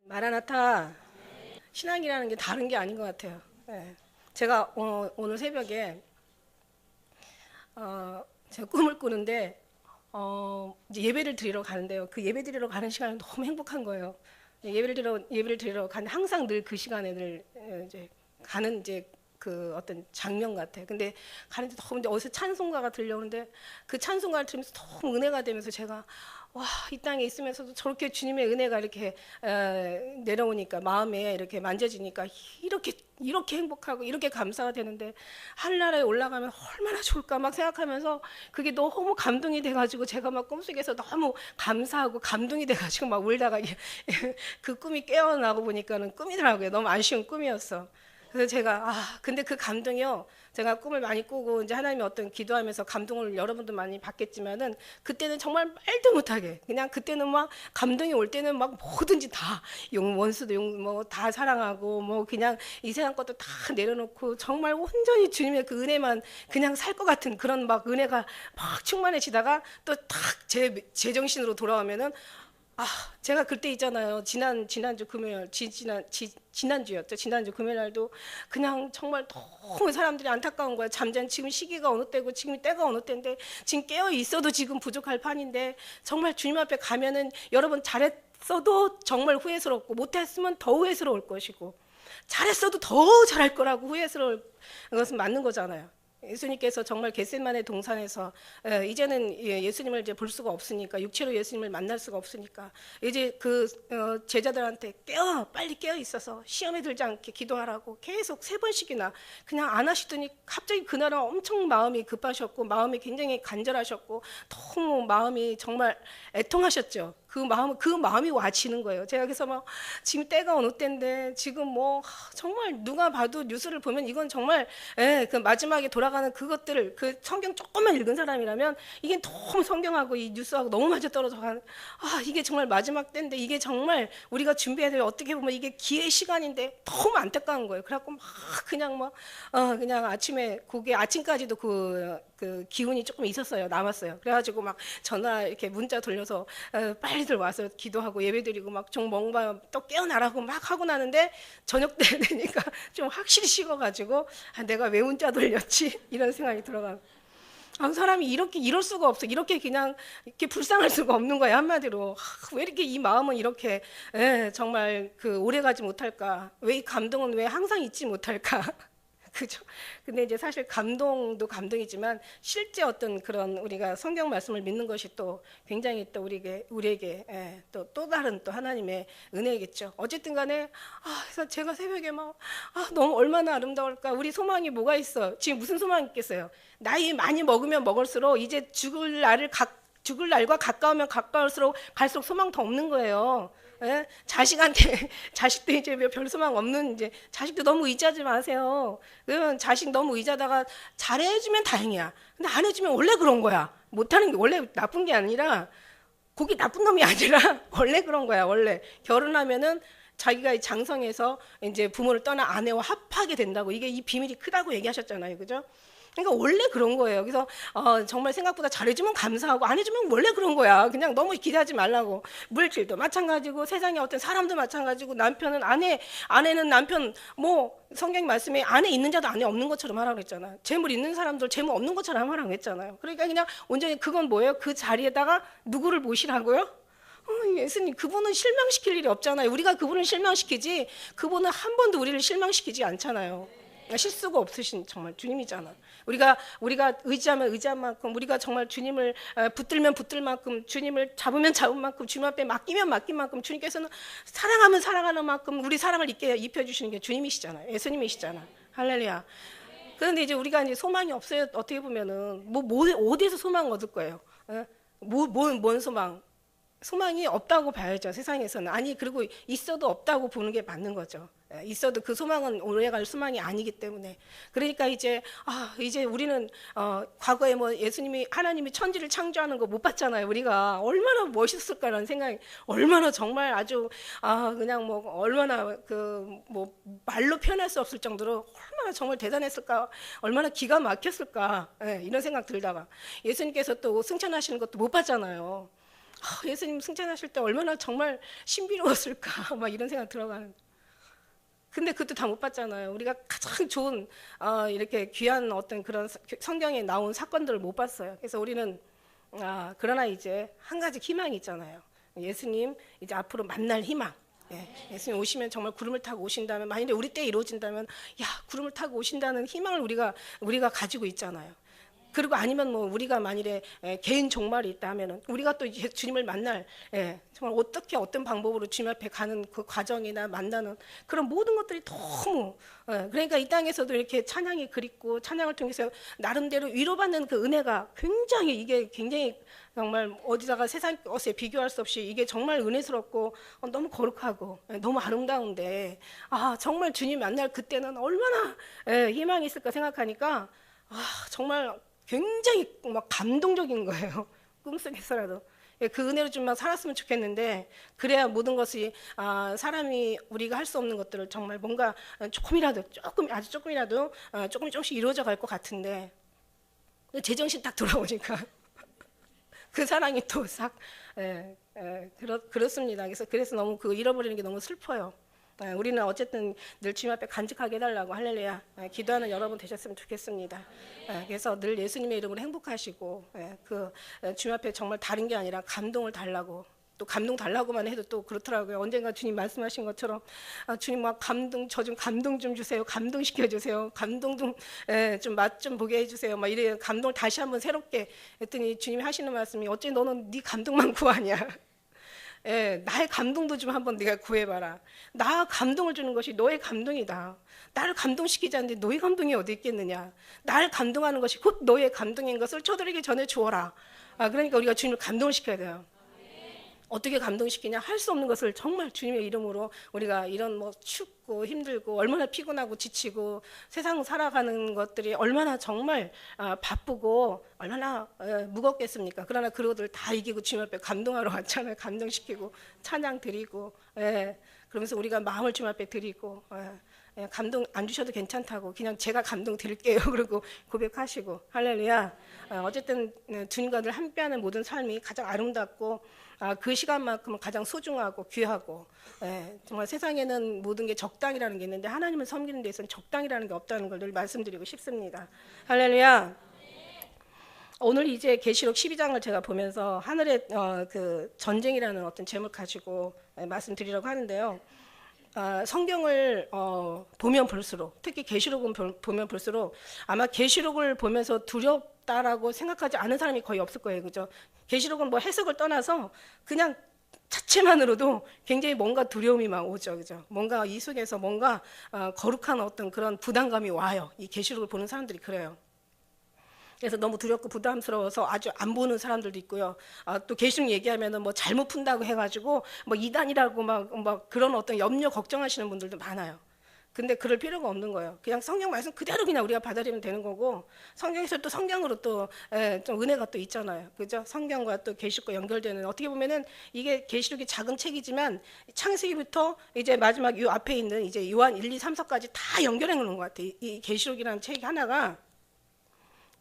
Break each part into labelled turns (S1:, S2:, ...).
S1: 마라나타 신앙이라는 게 다른 게 아닌 것 같아요. 예. 제가 오늘 새벽에 제가 꿈을 꾸는데 이제 예배를 드리러 가는데요. 그 예배 드리러 가는 시간이 너무 행복한 거예요. 예배를 드리러 가는 항상 늘 그 시간에 늘 이제 가는 이제 그 어떤 장면 같아. 근데 가는데 너무 이제 어디서 찬송가가 들려오는데 그 찬송가를 들으면서 너무 은혜가 되면서 제가 와, 이 땅에 있으면서도 저렇게 주님의 은혜가 이렇게 내려오니까 마음에 이렇게 만져지니까 이렇게 행복하고 이렇게 감사가 되는데 하늘나라에 올라가면 얼마나 좋을까 막 생각하면서 그게 너무 감동이 돼가지고 제가 막 꿈속에서 너무 감사하고 감동이 돼가지고 막 울다가 그 꿈이 깨어나고 보니까는 꿈이더라고요. 너무 아쉬운 꿈이었어. 그래서 제가 근데 그 감동이요, 제가 꿈을 많이 꾸고 이제 하나님의 어떤 기도하면서 감동을 여러분도 많이 받겠지만은 그때는 정말 말도 못하게 그냥 그때는 막 감동이 올 때는 막 뭐든지 다 원수도 뭐 다 사랑하고 뭐 그냥 이 세상 것도 다 내려놓고 정말 온전히 주님의 그 은혜만 그냥 살 것 같은 그런 막 은혜가 막 충만해지다가 또 탁 제정신으로 돌아오면은 제가 그때 있잖아요. 지난주 금요일, 지난주였죠. 지난주 금요일 날도 그냥 정말 너무 사람들이 안타까운 거야. 잠잔 지금 시기가 어느 때고 지금 때가 어느 때인데 지금 깨어 있어도 지금 부족할 판인데 정말 주님 앞에 가면은 여러분 잘했어도 정말 후회스럽고 못했으면 더 후회스러울 것이고 잘했어도 더 잘할 거라고 후회스러울 것은 맞는 거잖아요. 예수님께서 정말 겟세마네 동산에서 이제는 예수님을 이제 볼 수가 없으니까 육체로 예수님을 만날 수가 없으니까 이제 그 제자들한테 빨리 깨어 있어서 시험에 들지 않게 기도하라고 계속 3번씩이나 그냥 안 하시더니 갑자기 그날은 엄청 마음이 급하셨고 마음이 굉장히 간절하셨고 너무 마음이 정말 애통하셨죠. 그 마음이 와지는 거예요. 제가 그래서 막 지금 때가 어느 때인데 지금 뭐 정말 누가 봐도 뉴스를 보면 이건 정말 그 마지막에 돌아가는 그것들을 그 성경 조금만 읽은 사람이라면 이게 너무 성경하고 이 뉴스하고 너무 맞아떨어져 가는 이게 정말 마지막 때인데 이게 정말 우리가 준비해야 될 어떻게 보면 이게 기회의 시간인데 너무 안타까운 거예요. 그래갖고 막 그냥 아침에 그게 아침까지도 그 기운이 조금 있었어요. 남았어요. 그래가지고 막 전화 이렇게 문자 돌려서 빨리들 와서 기도하고 예배드리고 막 좀 뭔가 또 깨어나라고 막 하고 나는데 저녁 때 되니까 좀 확실히 식어가지고 내가 왜 문자 돌렸지 이런 생각이 들어가고 사람이 이럴 수가 없어. 이렇게 그냥 이렇게 불쌍할 수가 없는 거야. 한마디로 왜 이렇게 이 마음은 이렇게 정말 그 오래가지 못할까? 왜 이 감동은 왜 항상 잊지 못할까? 그죠? 근데 이제 사실 감동도 감동이지만 실제 어떤 그런 우리가 성경 말씀을 믿는 것이 또 굉장히 또 우리에게 또 다른 또 하나님의 은혜겠죠. 어쨌든 간에 그래서 제가 새벽에 막 너무 얼마나 아름다울까. 우리 소망이 뭐가 있어? 지금 무슨 소망이 있겠어요? 나이 많이 먹으면 먹을수록 이제 죽을 날과 가까우면 가까울수록 갈수록 소망 더 없는 거예요. 자식도 이제 별 소망 없는 이제 자식도 너무 의지하지 마세요. 그러면 자식 너무 의지하다가 잘해주면 다행이야. 근데 안 해주면 원래 그런 거야. 못하는 게 원래 나쁜 게 아니라 그게 나쁜 놈이 아니라 원래 그런 거야. 원래 결혼하면은 자기가 장성해서 이제 부모를 떠나 아내와 합하게 된다고 이게 이 비밀이 크다고 얘기하셨잖아요. 그죠? 그러니까 원래 그런 거예요. 그래서 정말 생각보다 잘해주면 감사하고 안 해주면 원래 그런 거야. 그냥 너무 기대하지 말라고. 물질도 마찬가지고 세상에 어떤 사람도 마찬가지고 남편은 아내는 남편 뭐 성경 말씀에 아내 있는 자도 아내 없는 것처럼 하라고 했잖아요. 재물 있는 사람들 재물 없는 것처럼 하라고 했잖아요. 그러니까 그냥 온전히 그건 뭐예요? 그 자리에다가 누구를 모시라고요? 예수님 그분은 실망시킬 일이 없잖아요. 우리가 그분을 실망시키지 그분은 한 번도 우리를 실망시키지 않잖아요. 실수가 없으신 정말 주님이잖아. 우리가 의지하면 의지한 만큼 우리가 정말 주님을 붙들면 붙들 만큼 주님을 잡으면 잡은 만큼 주님 앞에 맡기면 맡긴 만큼 주님께서는 사랑하면 사랑하는 만큼 우리 사랑을 입혀주시는 게 주님이시잖아요. 예수님이시잖아. 할렐루야. 그런데 이제 우리가 이제 소망이 없어요. 어떻게 보면은 어디에서 소망을 얻을 거예요? 뭔 소망? 소망이 없다고 봐야죠. 세상에서는. 아니 그리고 있어도 없다고 보는 게 맞는 거죠. 있어도 그 소망은 오래갈 소망이 아니기 때문에. 그러니까 이제 우리는 과거에 뭐 하나님이 천지를 창조하는 거 못 봤잖아요. 우리가 얼마나 멋있을까라는 생각이 얼마나 정말 아주 그냥 뭐 얼마나 뭐 말로 표현할 수 없을 정도로 얼마나 정말 대단했을까, 얼마나 기가 막혔을까 이런 생각 들다가 예수님께서 또 승천하시는 것도 못 봤잖아요. 예수님 승천하실 때 얼마나 정말 신비로웠을까 막 이런 생각 들어가는. 근데 그것도 다 못 봤잖아요. 우리가 가장 좋은 이렇게 귀한 어떤 그런 성경에 나온 사건들을 못 봤어요. 그래서 우리는 그러나 이제 한 가지 희망이 있잖아요. 예수님 이제 앞으로 만날 희망. 예수님 오시면 정말 구름을 타고 오신다면, 만약에 우리 때에 이루어진다면 구름을 타고 오신다는 희망을 우리가 가지고 있잖아요. 그리고 아니면 뭐 우리가 만일에 개인 종말이 있다 하면은 우리가 또 주님을 만날 정말 어떻게 어떤 방법으로 주님 앞에 가는 그 과정이나 만나는 그런 모든 것들이 너무 그러니까 이 땅에서도 이렇게 찬양이 그립고 찬양을 통해서 나름대로 위로받는 그 은혜가 이게 굉장히 정말 어디다가 세상 것에 비교할 수 없이 이게 정말 은혜스럽고 너무 거룩하고 너무 아름다운데 정말 주님 만날 그때는 얼마나 희망이 있을까 생각하니까 정말 굉장히 막 감동적인 거예요. 꿈속에서라도 그 은혜로 좀만 살았으면 좋겠는데, 그래야 모든 것이 사람이 우리가 할 수 없는 것들을 정말 뭔가 아주 조금이라도 조금씩 이루어져 갈 것 같은데, 제정신 딱 돌아오니까 그 사랑이 또 싹 그렇습니다. 그래서 너무 그 잃어버리는 게 너무 슬퍼요. 우리는 어쨌든 늘 주님 앞에 간직하게 해달라고 할렐루야 기도하는 여러분 되셨으면 좋겠습니다. 그래서 늘 예수님의 이름으로 행복하시고 그 주님 앞에 정말 다른 게 아니라 감동을 달라고, 또 감동 달라고만 해도 또 그렇더라고요. 언젠가 주님 말씀하신 것처럼 주님 막 저 좀 감동 좀 주세요. 감동시켜 주세요. 감동 좀 맛 좀 보게 해주세요. 막 이래 감동을 다시 한번 새롭게 했더니 주님이 하시는 말씀이 어째 너는 네 감동만 구하냐. 나의 감동도 좀 한번 네가 구해봐라. 나 감동을 주는 것이 너의 감동이다. 나를 감동시키지 않는데 너의 감동이 어디 있겠느냐. 나를 감동하는 것이 곧 너의 감동인 것을 저들에게 전해 주어라. 그러니까 우리가 주님을 감동을 시켜야 돼요. 어떻게 감동시키냐? 할 수 없는 것을 정말 주님의 이름으로 우리가 이런 뭐 춥고 힘들고 얼마나 피곤하고 지치고 세상 살아가는 것들이 얼마나 정말 바쁘고 얼마나 무겁겠습니까? 그러나 그것들 다 이기고 주님 앞에 감동하러 왔잖아요. 감동시키고 찬양 드리고 그러면서 우리가 마음을 주님 앞에 드리고 감동 안 주셔도 괜찮다고 그냥 제가 감동 드릴게요. 그리고 고백하시고 할렐루야. 어쨌든 주님과 늘 함께하는 모든 삶이 가장 아름답고 그 시간만큼은 가장 소중하고 귀하고 정말 세상에는 모든 게 적당이라는 게 있는데 하나님을 섬기는 데서는 적당이라는 게 없다는 걸 늘 말씀드리고 싶습니다. 할렐루야. 오늘 이제 계시록 12장을 제가 보면서 하늘의 그 전쟁이라는 어떤 제목을 가지고 말씀드리려고 하는데요. 성경을 보면 볼수록, 특히 계시록을 보면 볼수록 아마 계시록을 보면서 두렵다라고 생각하지 않은 사람이 거의 없을 거예요. 그죠? 계시록은 뭐 해석을 떠나서 그냥 자체만으로도 굉장히 뭔가 두려움이 막 오죠. 그죠? 뭔가 이 속에서 뭔가 거룩한 어떤 그런 부담감이 와요. 이 계시록을 보는 사람들이 그래요. 그래서 너무 두렵고 부담스러워서 아주 안 보는 사람들도 있고요. 또 계시록 얘기하면은 뭐 잘못 푼다고 해가지고 뭐 이단이라고 막 그런 어떤 염려 걱정하시는 분들도 많아요. 근데 그럴 필요가 없는 거예요. 그냥 성경 말씀 그대로 그냥 우리가 받아들이면 되는 거고, 성경에서 또 성경으로 또 좀 은혜가 또 있잖아요. 그죠? 성경과 또 계시록과 연결되는, 어떻게 보면은 이게 계시록이 작은 책이지만 창세기부터 이제 마지막 요 앞에 있는 이제 요한 1, 2, 3서까지 다 연결해 놓는 것 같아요. 이 계시록이라는 책이 하나가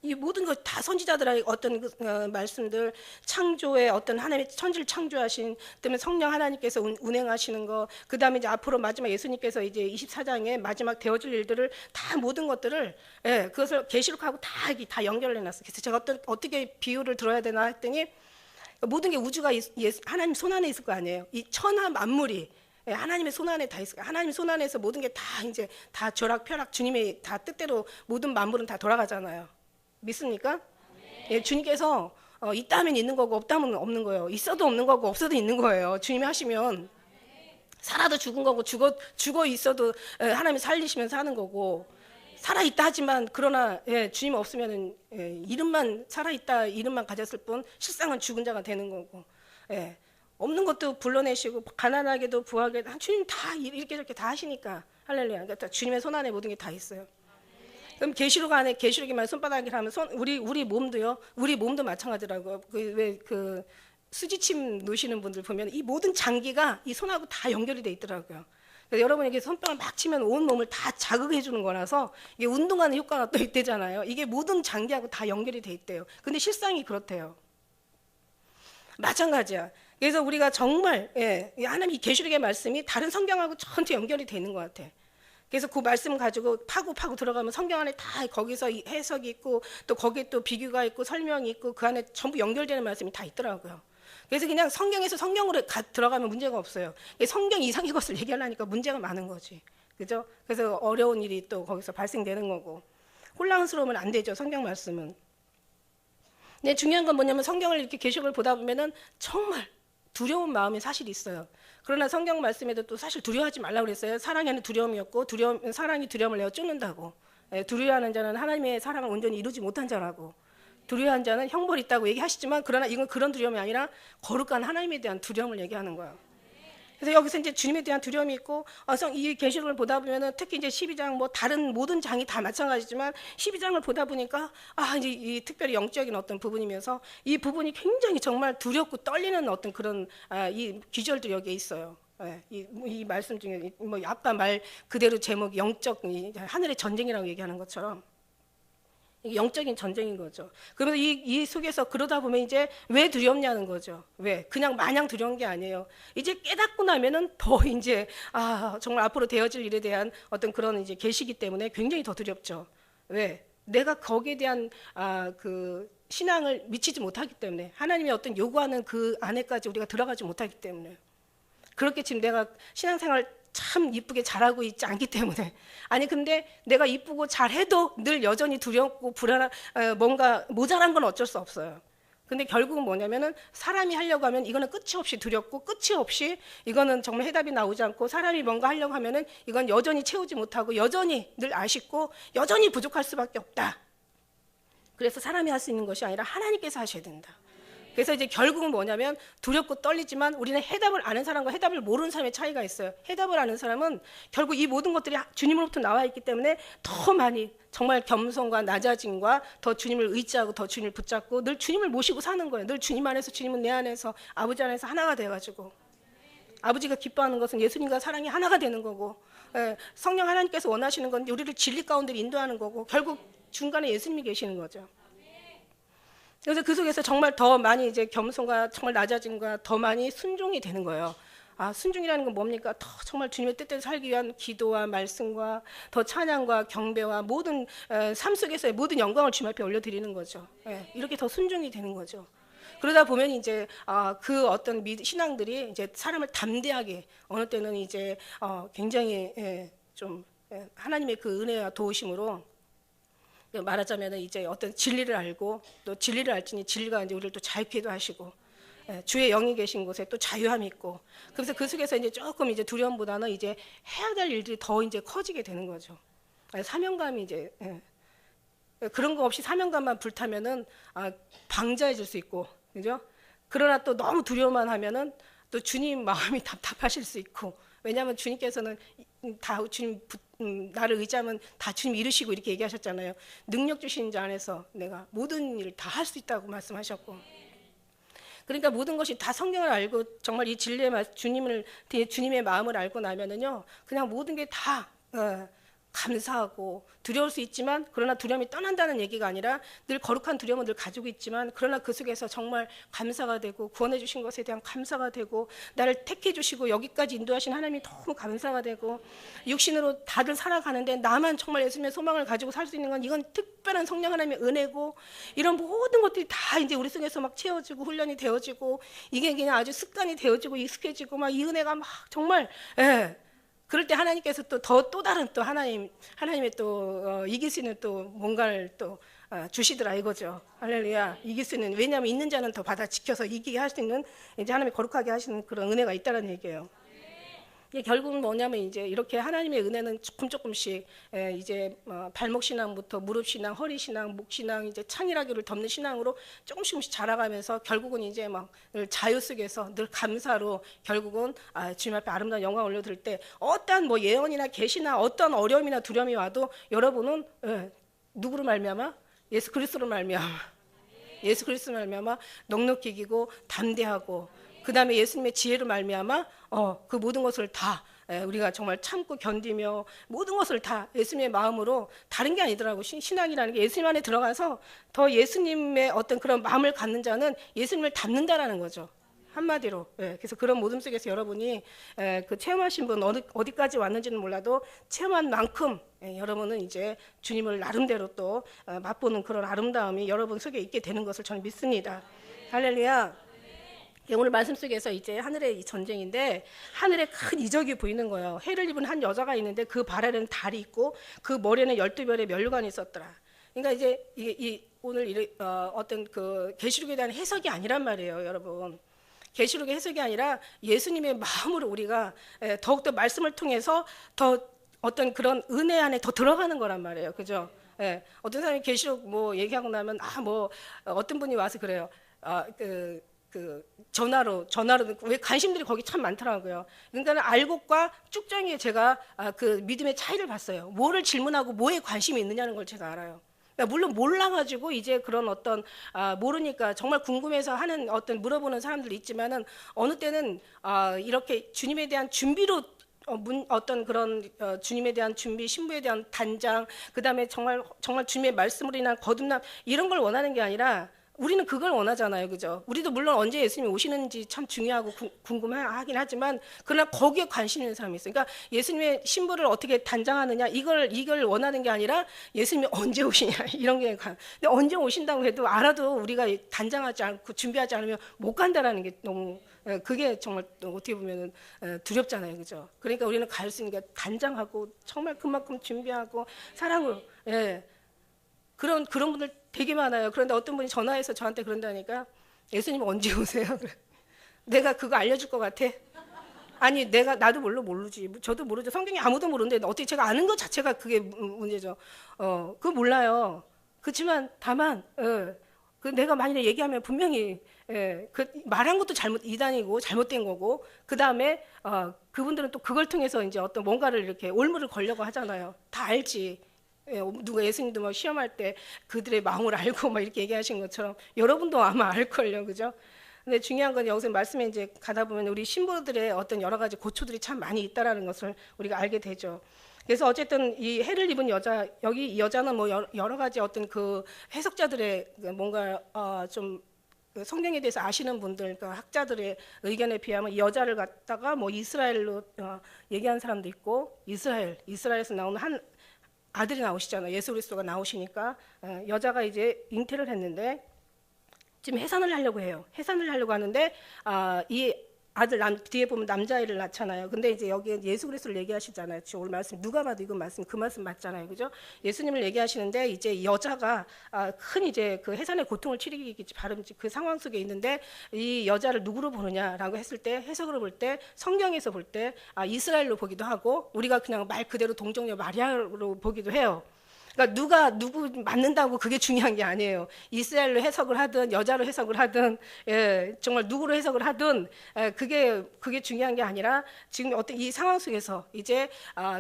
S1: 이 모든 것 다 선지자들의 어떤 말씀들, 창조의 어떤 하나님의 천지를 창조하신, 그다음에 성령 하나님께서 운행하시는 거, 그다음에 이제 앞으로 마지막 예수님께서 이제 24장에 마지막 되어질 일들을 다 모든 것들을 그것을 계시록하고 다 연결해 놨어요. 그래서 제가 어떻게 비유를 들어야 되나 했더니 모든 게 우주가 하나님 손 안에 있을 거 아니에요. 이 천하 만물이 하나님의 손 안에 다 있어요. 하나님 손 안에서 모든 게 다 이제 다 벼락펴락 주님의 다 뜻대로 모든 만물은 다 돌아가잖아요. 믿습니까? 예, 주님께서 있다면 있는 거고 없다면 없는 거예요. 있어도 없는 거고 없어도 있는 거예요. 주님이 하시면 살아도 죽은 거고 죽어 있어도 하나님이 살리시면 사는 거고, 살아 있다 하지만 그러나 주님 없으면 이름만 살아 있다 이름만 가졌을 뿐 실상은 죽은 자가 되는 거고, 없는 것도 불러내시고 가난하게도 부하게도 주님 다 이렇게 저렇게 다 하시니까 할렐루야. 그러니까 주님의 손 안에 모든 게 다 있어요. 그럼 계시록 안에 계시록이만 손바닥이라 하면 우리 몸도요. 우리 몸도 마찬가지라고요. 그 수지침 놓으시는 분들 보면 이 모든 장기가 이 손하고 다 연결이 돼 있더라고요. 그래서 여러분에게 손뼉을 막 치면 온 몸을 다 자극해 주는 거라서 이게 운동하는 효과가 또 있대잖아요. 이게 모든 장기하고 다 연결이 돼 있대요. 근데 실상이 그렇대요. 마찬가지야. 그래서 우리가 정말 이 하나님 이 계시록의 말씀이 다른 성경하고 전혀 연결이 되는 것 같아. 그래서 그 말씀 가지고 파고 들어가면 성경 안에 다 거기서 해석이 있고 또 거기에 또 비교가 있고 설명이 있고 그 안에 전부 연결되는 말씀이 다 있더라고요. 그래서 그냥 성경에서 성경으로 들어가면 문제가 없어요. 성경 이상의 것을 얘기하려니까 문제가 많은 거지. 그죠? 그래서 어려운 일이 또 거기서 발생되는 거고 혼란스러우면 안 되죠. 성경 말씀은. 근데 중요한 건 뭐냐면 성경을 이렇게 계시록을 보다 보면은 정말 두려운 마음이 사실 있어요. 그러나 성경 말씀에도 또 사실 두려워하지 말라고 그랬어요. 사랑에는 두려움이었고 사랑이 두려움을 내어 쫓는다고. 두려워하는 자는 하나님의 사랑을 온전히 이루지 못한 자라고. 두려워하는 자는 형벌이 있다고 얘기하시지만 그러나 이건 그런 두려움이 아니라 거룩한 하나님에 대한 두려움을 얘기하는 거예요. 그래서 여기서 이제 주님에 대한 두려움이 있고 이 계시록을 보다 보면은 특히 이제 12장 뭐 다른 모든 장이 다 마찬가지지만 12장을 보다 보니까 이제 이 특별히 영적인 어떤 부분이면서 이 부분이 굉장히 정말 두렵고 떨리는 어떤 그런 이 귀절도 여기에 있어요. 이 말씀 중에 뭐 아까 말 그대로 제목이 영적 하늘의 전쟁이라고 얘기하는 것처럼 영적인 전쟁인 거죠. 그러면서 이 속에서 그러다 보면 이제 왜 두렵냐는 거죠. 왜? 그냥 마냥 두려운 게 아니에요. 이제 깨닫고 나면은 더 이제 정말 앞으로 되어질 일에 대한 어떤 그런 이제 계시기 때문에 굉장히 더 두렵죠. 왜? 내가 거기에 대한 그 신앙을 미치지 못하기 때문에 하나님의 어떤 요구하는 그 안에까지 우리가 들어가지 못하기 때문에 그렇게 지금 내가 신앙생활 참 이쁘게 잘하고 있지 않기 때문에 근데 내가 이쁘고 잘해도 늘 여전히 두렵고 불안한 뭔가 모자란 건 어쩔 수 없어요. 근데 결국은 뭐냐면은 사람이 하려고 하면 이거는 끝이 없이 두렵고 끝이 없이 이거는 정말 해답이 나오지 않고 사람이 뭔가 하려고 하면은 이건 여전히 채우지 못하고 여전히 늘 아쉽고 여전히 부족할 수밖에 없다. 그래서 사람이 할 수 있는 것이 아니라 하나님께서 하셔야 된다. 그래서 이제 결국은 뭐냐면 두렵고 떨리지만 우리는 해답을 아는 사람과 해답을 모르는 사람의 차이가 있어요. 해답을 아는 사람은 결국 이 모든 것들이 주님으로부터 나와 있기 때문에 더 많이 정말 겸손과 낮아짐과 더 주님을 의지하고 더 주님을 붙잡고 늘 주님을 모시고 사는 거예요. 늘 주님 안에서 주님은 내 안에서 아버지 안에서 하나가 돼가지고 아버지가 기뻐하는 것은 예수님과 사랑이 하나가 되는 거고 성령 하나님께서 원하시는 건 우리를 진리 가운데 인도하는 거고 결국 중간에 예수님이 계시는 거죠. 그래서 그 속에서 정말 더 많이 이제 겸손과 정말 낮아짐과 더 많이 순종이 되는 거예요. 순종이라는 건 뭡니까? 더 정말 주님의 뜻대로 살기 위한 기도와 말씀과 더 찬양과 경배와 모든 삶 속에서의 모든 영광을 주님 앞에 올려드리는 거죠. 이렇게 더 순종이 되는 거죠. 그러다 보면 이제 그 어떤 신앙들이 이제 사람을 담대하게 어느 때는 이제 굉장히 좀 하나님의 그 은혜와 도우심으로 말하자면 이제 어떤 진리를 알고 또 진리를 알지니 진리가 이제 우리를 또 자유케도 하시고 주의 영이 계신 곳에 또 자유함이 있고 그래서 그 속에서 이제 조금 이제 두려움보다는 이제 해야 될 일들이 더 이제 커지게 되는 거죠. 사명감이 이제 그런 거 없이 사명감만 불타면은 방자해질 수 있고 그죠? 그러나 또 너무 두려워만 하면은 또 주님 마음이 답답하실 수 있고 왜냐하면 주님께서는 다 주님 나를 의지하면 다 주님 이루시고 이렇게 얘기하셨잖아요. 능력 주신 자 안에서 내가 모든 일을 다 할 수 있다고 말씀하셨고 그러니까 모든 것이 다 성경을 알고 정말 이 진리의 주님의 마음을 알고 나면은요 그냥 모든 게 다 감사하고 두려울 수 있지만 그러나 두려움이 떠난다는 얘기가 아니라 늘 거룩한 두려움은 늘 가지고 있지만 그러나 그 속에서 정말 감사가 되고 구원해 주신 것에 대한 감사가 되고 나를 택해 주시고 여기까지 인도하신 하나님이 너무 감사가 되고 육신으로 다들 살아가는데 나만 정말 예수님의 소망을 가지고 살 수 있는 건 이건 특별한 성령 하나님의 은혜고 이런 모든 것들이 다 이제 우리 속에서 막 채워지고 훈련이 되어지고 이게 그냥 아주 습관이 되어지고 익숙해지고 막 이 은혜가 막 정말 그럴 때 하나님께서 또 다른 또 하나님의 또 이길 수 있는 또 뭔가를 또 주시더라 이거죠. 할렐루야. 이길 수 있는 왜냐하면 있는 자는 더 받아 지켜서 이기게 할 수 있는 이제 하나님이 거룩하게 하시는 그런 은혜가 있다는 얘기예요. 이게 결국은 뭐냐면 이제 이렇게 하나님의 은혜는 조금씩 이제 발목 신앙부터 무릎 신앙, 허리 신앙, 목 신앙, 이제 창이라기를 덮는 신앙으로 조금씩 자라가면서 결국은 이제 막 늘 자유 속에서 늘 감사로 결국은 주님 앞에 아름다운 영광 올려드릴 때 어떠한 뭐 예언이나 계시나 어떠한 어려움이나 두려움이 와도 여러분은 누구로 말미암아? 예수 그리스도로 말미암아. 예수 그리스도로 말미암아 넉넉히 이기고 담대하고 그 다음에 예수님의 지혜로 말미암아 그 모든 것을 다 우리가 정말 참고 견디며 모든 것을 다 예수님의 마음으로, 다른 게 아니더라고. 신앙이라는 게 예수님 안에 들어가서 더 예수님의 어떤 그런 마음을 갖는 자는 예수님을 닮는다라는 거죠. 한마디로. 그래서 그런 모든 속에서 여러분이 그 체험하신 분 어디까지 왔는지는 몰라도 체험한 만큼 여러분은 이제 주님을 나름대로 또 맛보는 그런 아름다움이 여러분 속에 있게 되는 것을 저는 믿습니다. 할렐루야. 오늘 말씀 속에서 이제 하늘의 전쟁인데, 하늘에 큰 이적이 보이는 거예요. 해를 입은 한 여자가 있는데 그 발 아래는 달이 있고 그 머리에는 12별의 면류관이 있었더라. 그러니까 이제 이게 오늘 어떤 그 계시록에 대한 해석이 아니란 말이에요, 여러분. 계시록의 해석이 아니라 예수님의 마음으로 우리가 더욱더 말씀을 통해서 더 어떤 그런 은혜 안에 더 들어가는 거란 말이에요. 그죠? 어떤 사람이 계시록 뭐 얘기하고 나면 어떤 분이 와서 그래요. 전화로 왜 관심들이 거기 참 많더라고요. 그러니까 알곡과 쭉정이에 제가 그 믿음의 차이를 봤어요. 뭐를 질문하고 뭐에 관심이 있느냐는 걸 제가 알아요. 물론 몰라가지고 이제 그런 어떤 모르니까 정말 궁금해서 하는 어떤 물어보는 사람들이 있지만은 어느 때는 이렇게 주님에 대한 준비로 어떤 그런 주님에 대한 준비, 신부에 대한 단장, 그 다음에 정말 주님의 말씀으로 인한 거듭남, 이런 걸 원하는 게 아니라 우리는 그걸 원하잖아요, 그죠? 우리도 물론 언제 예수님이 오시는지 참 중요하고 궁금하긴 하지만, 그러나 거기에 관심 있는 사람이 있어요. 그러니까 예수님의 신부를 어떻게 단장하느냐, 이걸 원하는 게 아니라 예수님이 언제 오시냐, 이런 게. 근데 언제 오신다고 해도 알아도 우리가 단장하지 않고 준비하지 않으면 못 간다라는 게 너무, 그게 정말 어떻게 보면 두렵잖아요, 그죠? 그러니까 우리는 갈 수 있는 게 단장하고 정말 그만큼 준비하고 사랑으로. 그런 분들 되게 많아요. 그런데 어떤 분이 전화해서 저한테 그런다니까, 예수님 언제 오세요? 내가 그거 알려줄 것 같아? 아니, 나도 모르지. 저도 모르죠. 성경이 아무도 모르는데 어떻게 제가 아는 것 자체가 그게 문제죠. 그거 몰라요. 그렇지만 다만 그 내가 만일에 얘기하면 분명히 그 말한 것도 이단이고 잘못된 거고, 그 다음에 그분들은 또 그걸 통해서 이제 어떤 뭔가를 이렇게 올무를 걸려고 하잖아요. 다 알지. 누가 예수님도 막 시험할 때 그들의 마음을 알고 막 이렇게 얘기하신 것처럼 여러분도 아마 알걸요, 그죠? 근데 중요한 건 여기서 말씀에 이제 가다 보면 우리 신부들의 어떤 여러 가지 고초들이 참 많이 있다라는 것을 우리가 알게 되죠. 그래서 어쨌든 이 해를 입은 여자, 여기 이 여자는 뭐 여러 가지 어떤 그 해석자들의 뭔가 좀 성경에 대해서 아시는 분들, 그러니까 학자들의 의견에 비하면 이 여자를 갖다가 뭐 이스라엘로 얘기한 사람도 있고, 이스라엘에서 나오는 한 아들이 나오시잖아요. 예수 그리스도가 나오시니까 여자가 이제 잉태를 했는데 지금 해산을 하려고 해요. 해산을 하려고 하는데 이 아들 뒤에 보면 남자아이를 낳잖아요. 근데 이제 여기에 예수 그리스도를 얘기하시잖아요. 지금 오늘 말씀 누가 봐도 이건 그 말씀 맞잖아요, 그죠? 예수님을 얘기하시는데 이제 여자가 큰 이제 그 해산의 고통을 치르기 바른 그 상황 속에 있는데, 이 여자를 누구로 보느냐라고 했을 때, 해석으로 볼 때, 성경에서 볼 때 이스라엘로 보기도 하고, 우리가 그냥 말 그대로 동정녀 마리아로 보기도 해요. 그러니까 누구 맞는다고 그게 중요한 게 아니에요. 이스라엘로 해석을 하든 여자로 해석을 하든 정말 누구로 해석을 하든 그게 중요한 게 아니라, 지금 어떤 이 상황 속에서 이제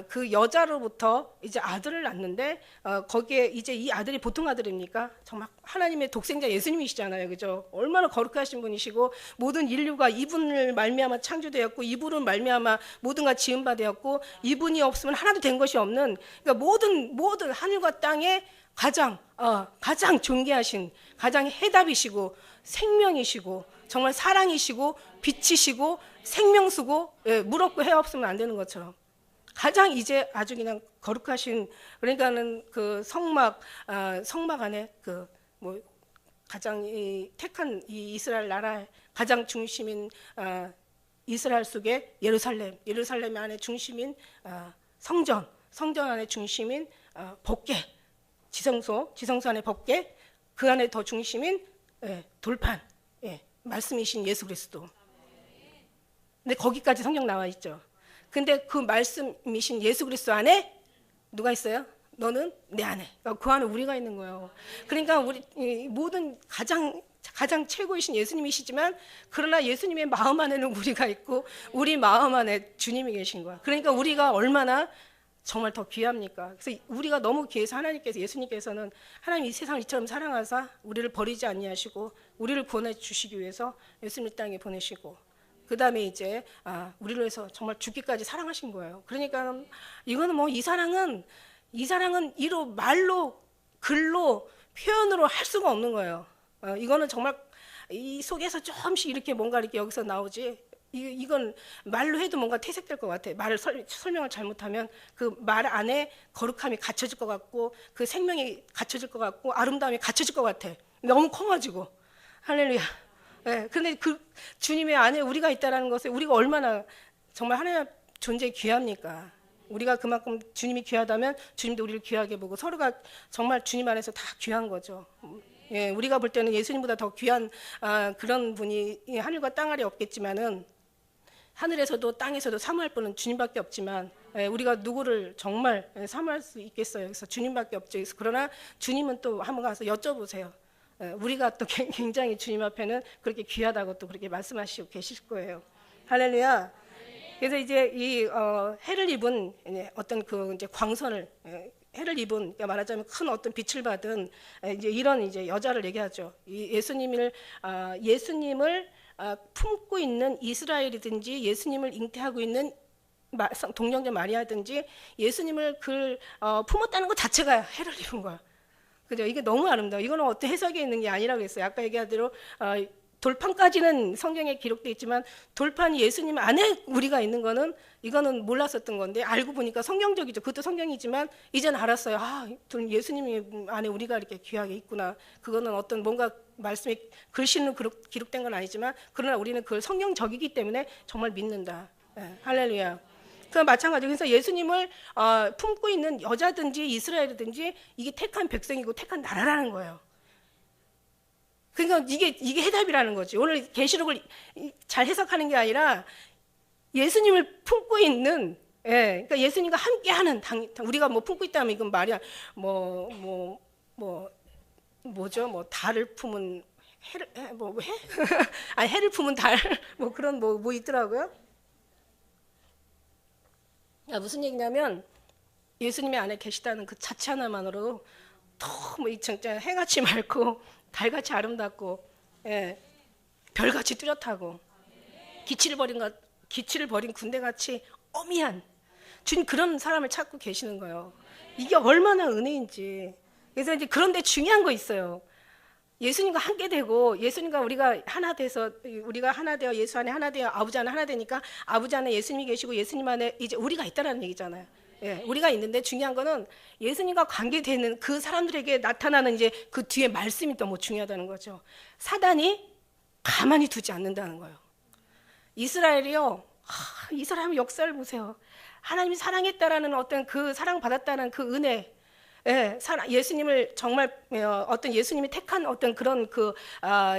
S1: 그 여자로부터 이제 아들을 낳는데 거기에 이제 이 아들이 보통 아들입니까? 정말 하나님의 독생자 예수님이시잖아요, 그죠? 얼마나 거룩하신 분이시고 모든 인류가 이분을 말미암아 창조되었고, 이분을 말미암아 모든가 지음바 되었고, 이분이 없으면 하나도 된 것이 없는, 그러니까 모든 하늘과 땅에 가장 존귀하신, 가장 해답이시고 생명이시고 정말 사랑이시고 빛이시고 생명수고, 물 없고 해 없으면 안 되는 것처럼 가장 이제 아주 그냥 거룩하신, 그러니까는 그 성막 안에 그 뭐 가장 택한 이 이스라엘 나라의 가장 중심인 이스라엘 속에 예루살렘 안에 중심인 성전 안에 중심인 법궤, 지성소 안에 법궤, 그 안에 더 중심인 돌판, 말씀이신 예수 그리스도. 근데 거기까지 성경 나와 있죠. 근데 그 말씀이신 예수 그리스도 안에 누가 있어요? 너는 내 안에. 그 안에 우리가 있는 거예요. 그러니까 우리 모든 가장 최고이신 예수님이시지만, 그러나 예수님의 마음 안에는 우리가 있고, 우리 마음 안에 주님이 계신 거야. 그러니까 우리가 얼마나 정말 더 귀합니까? 그래서 우리가 너무 귀해서 하나님께서, 예수님께서는 하나님 이 세상을 이처럼 사랑하사 우리를 버리지 아니하시고 우리를 구원해 주시기 위해서 예수님 이 땅에 보내시고, 그다음에 이제 우리를 위해서 정말 죽기까지 사랑하신 거예요. 그러니까 이거는 뭐 이 사랑은 이로 말로 글로 표현으로 할 수가 없는 거예요. 이거는 정말 이 속에서 조금씩 이렇게 뭔가 이렇게 여기서 나오지. 이건 말로 해도 뭔가 퇴색될 것 같아. 말을 설명을 잘못하면 그 말 안에 거룩함이 갖춰질 것 같고 그 생명이 갖춰질 것 같고 아름다움이 갖춰질 것 같아. 너무 커가지고. 할렐루야. 네, 근데 그 주님의 안에 우리가 있다라는 것에 우리가 얼마나 정말 하나님 존재 귀합니까? 우리가 그만큼 주님이 귀하다면 주님도 우리를 귀하게 보고 서로가 정말 주님 안에서 다 귀한 거죠. 예, 우리가 볼 때는 예수님보다 더 귀한 그런 분이 하늘과 땅 아래 없겠지만은 하늘에서도 땅에서도 사모할 분은 주님밖에 없지만 우리가 누구를 정말 사모할 수 있겠어요. 그래서 주님밖에 없죠. 그러나 주님은 또 한번 가서 여쭤보세요. 우리가 또 굉장히 주님 앞에는 그렇게 귀하다고 또 그렇게 말씀하시고 계실 거예요. 할렐루야. 그래서 이제 이 해를 입은 어떤 그 이제 광선을 해를 입은 그러니까 말하자면 큰 어떤 빛을 받은 이제 이런 이제 여자를 얘기하죠. 이 예수님을 품고 있는 이스라엘이든지 예수님을 잉태하고 있는 동정녀 마리아든지 예수님을 품었다는 것 자체가 해를 입은 거야. 그죠? 이게 너무 아름다워. 이거는 어떤 해석이 있는 게 아니라고 했어요. 아까 얘기한 대로 돌판까지는 성경에 기록되어 있지만 돌판이 예수님 안에 우리가 있는 거는 이거는 몰랐었던 건데 알고 보니까 성경적이죠. 그것도 성경이지만 이제는 알았어요. 예수님 안에 우리가 이렇게 귀하게 있구나. 그거는 어떤 뭔가 말씀이 글씨는 기록된 건 아니지만 그러나 우리는 그걸 성경적이기 때문에 정말 믿는다. 할렐루야. 그 마찬가지로 그래서 예수님을 품고 있는 여자든지 이스라엘이든지 이게 택한 백성이고 택한 나라라는 거예요. 그러니까 이게 해답이라는 거지. 오늘 계시록을 잘 해석하는 게 아니라 예수님을 품고 있는, 그러니까 예수님과 함께하는 우리가 뭐 품고 있다면 이건 말이야 뭐죠? 달을 품은 해를 해? 아니 해를 품은 달 뭐 그런 뭐 있더라고요. 무슨 얘기냐면 예수님의 안에 계시다는 그 자체 하나만으로 너무 진짜 해같이 맑고 달같이 아름답고 별같이 뚜렷하고 기치를 버린 군대같이 어미한 주님 그런 사람을 찾고 계시는 거예요. 이게 얼마나 은혜인지. 그래서 이제 그런데 중요한 거 있어요. 예수님과 함께 되고 예수님과 우리가 하나 돼서 우리가 하나 되어 예수 안에 하나 되어 아버지 안에 하나 되니까 아버지 안에 예수님이 계시고 예수님 안에 이제 우리가 있다라는 얘기잖아요. 우리가 있는데 중요한 거는 예수님과 관계되는 그 사람들에게 나타나는 이제 그 뒤에 말씀이 또 뭐 중요하다는 거죠. 사단이 가만히 두지 않는다는 거예요. 이스라엘이요. 이 사람의 역사를 보세요. 하나님이 사랑했다라는 어떤 그 사랑받았다는 그 은혜, 예수님을 정말 어떤 예수님이 택한 어떤 그런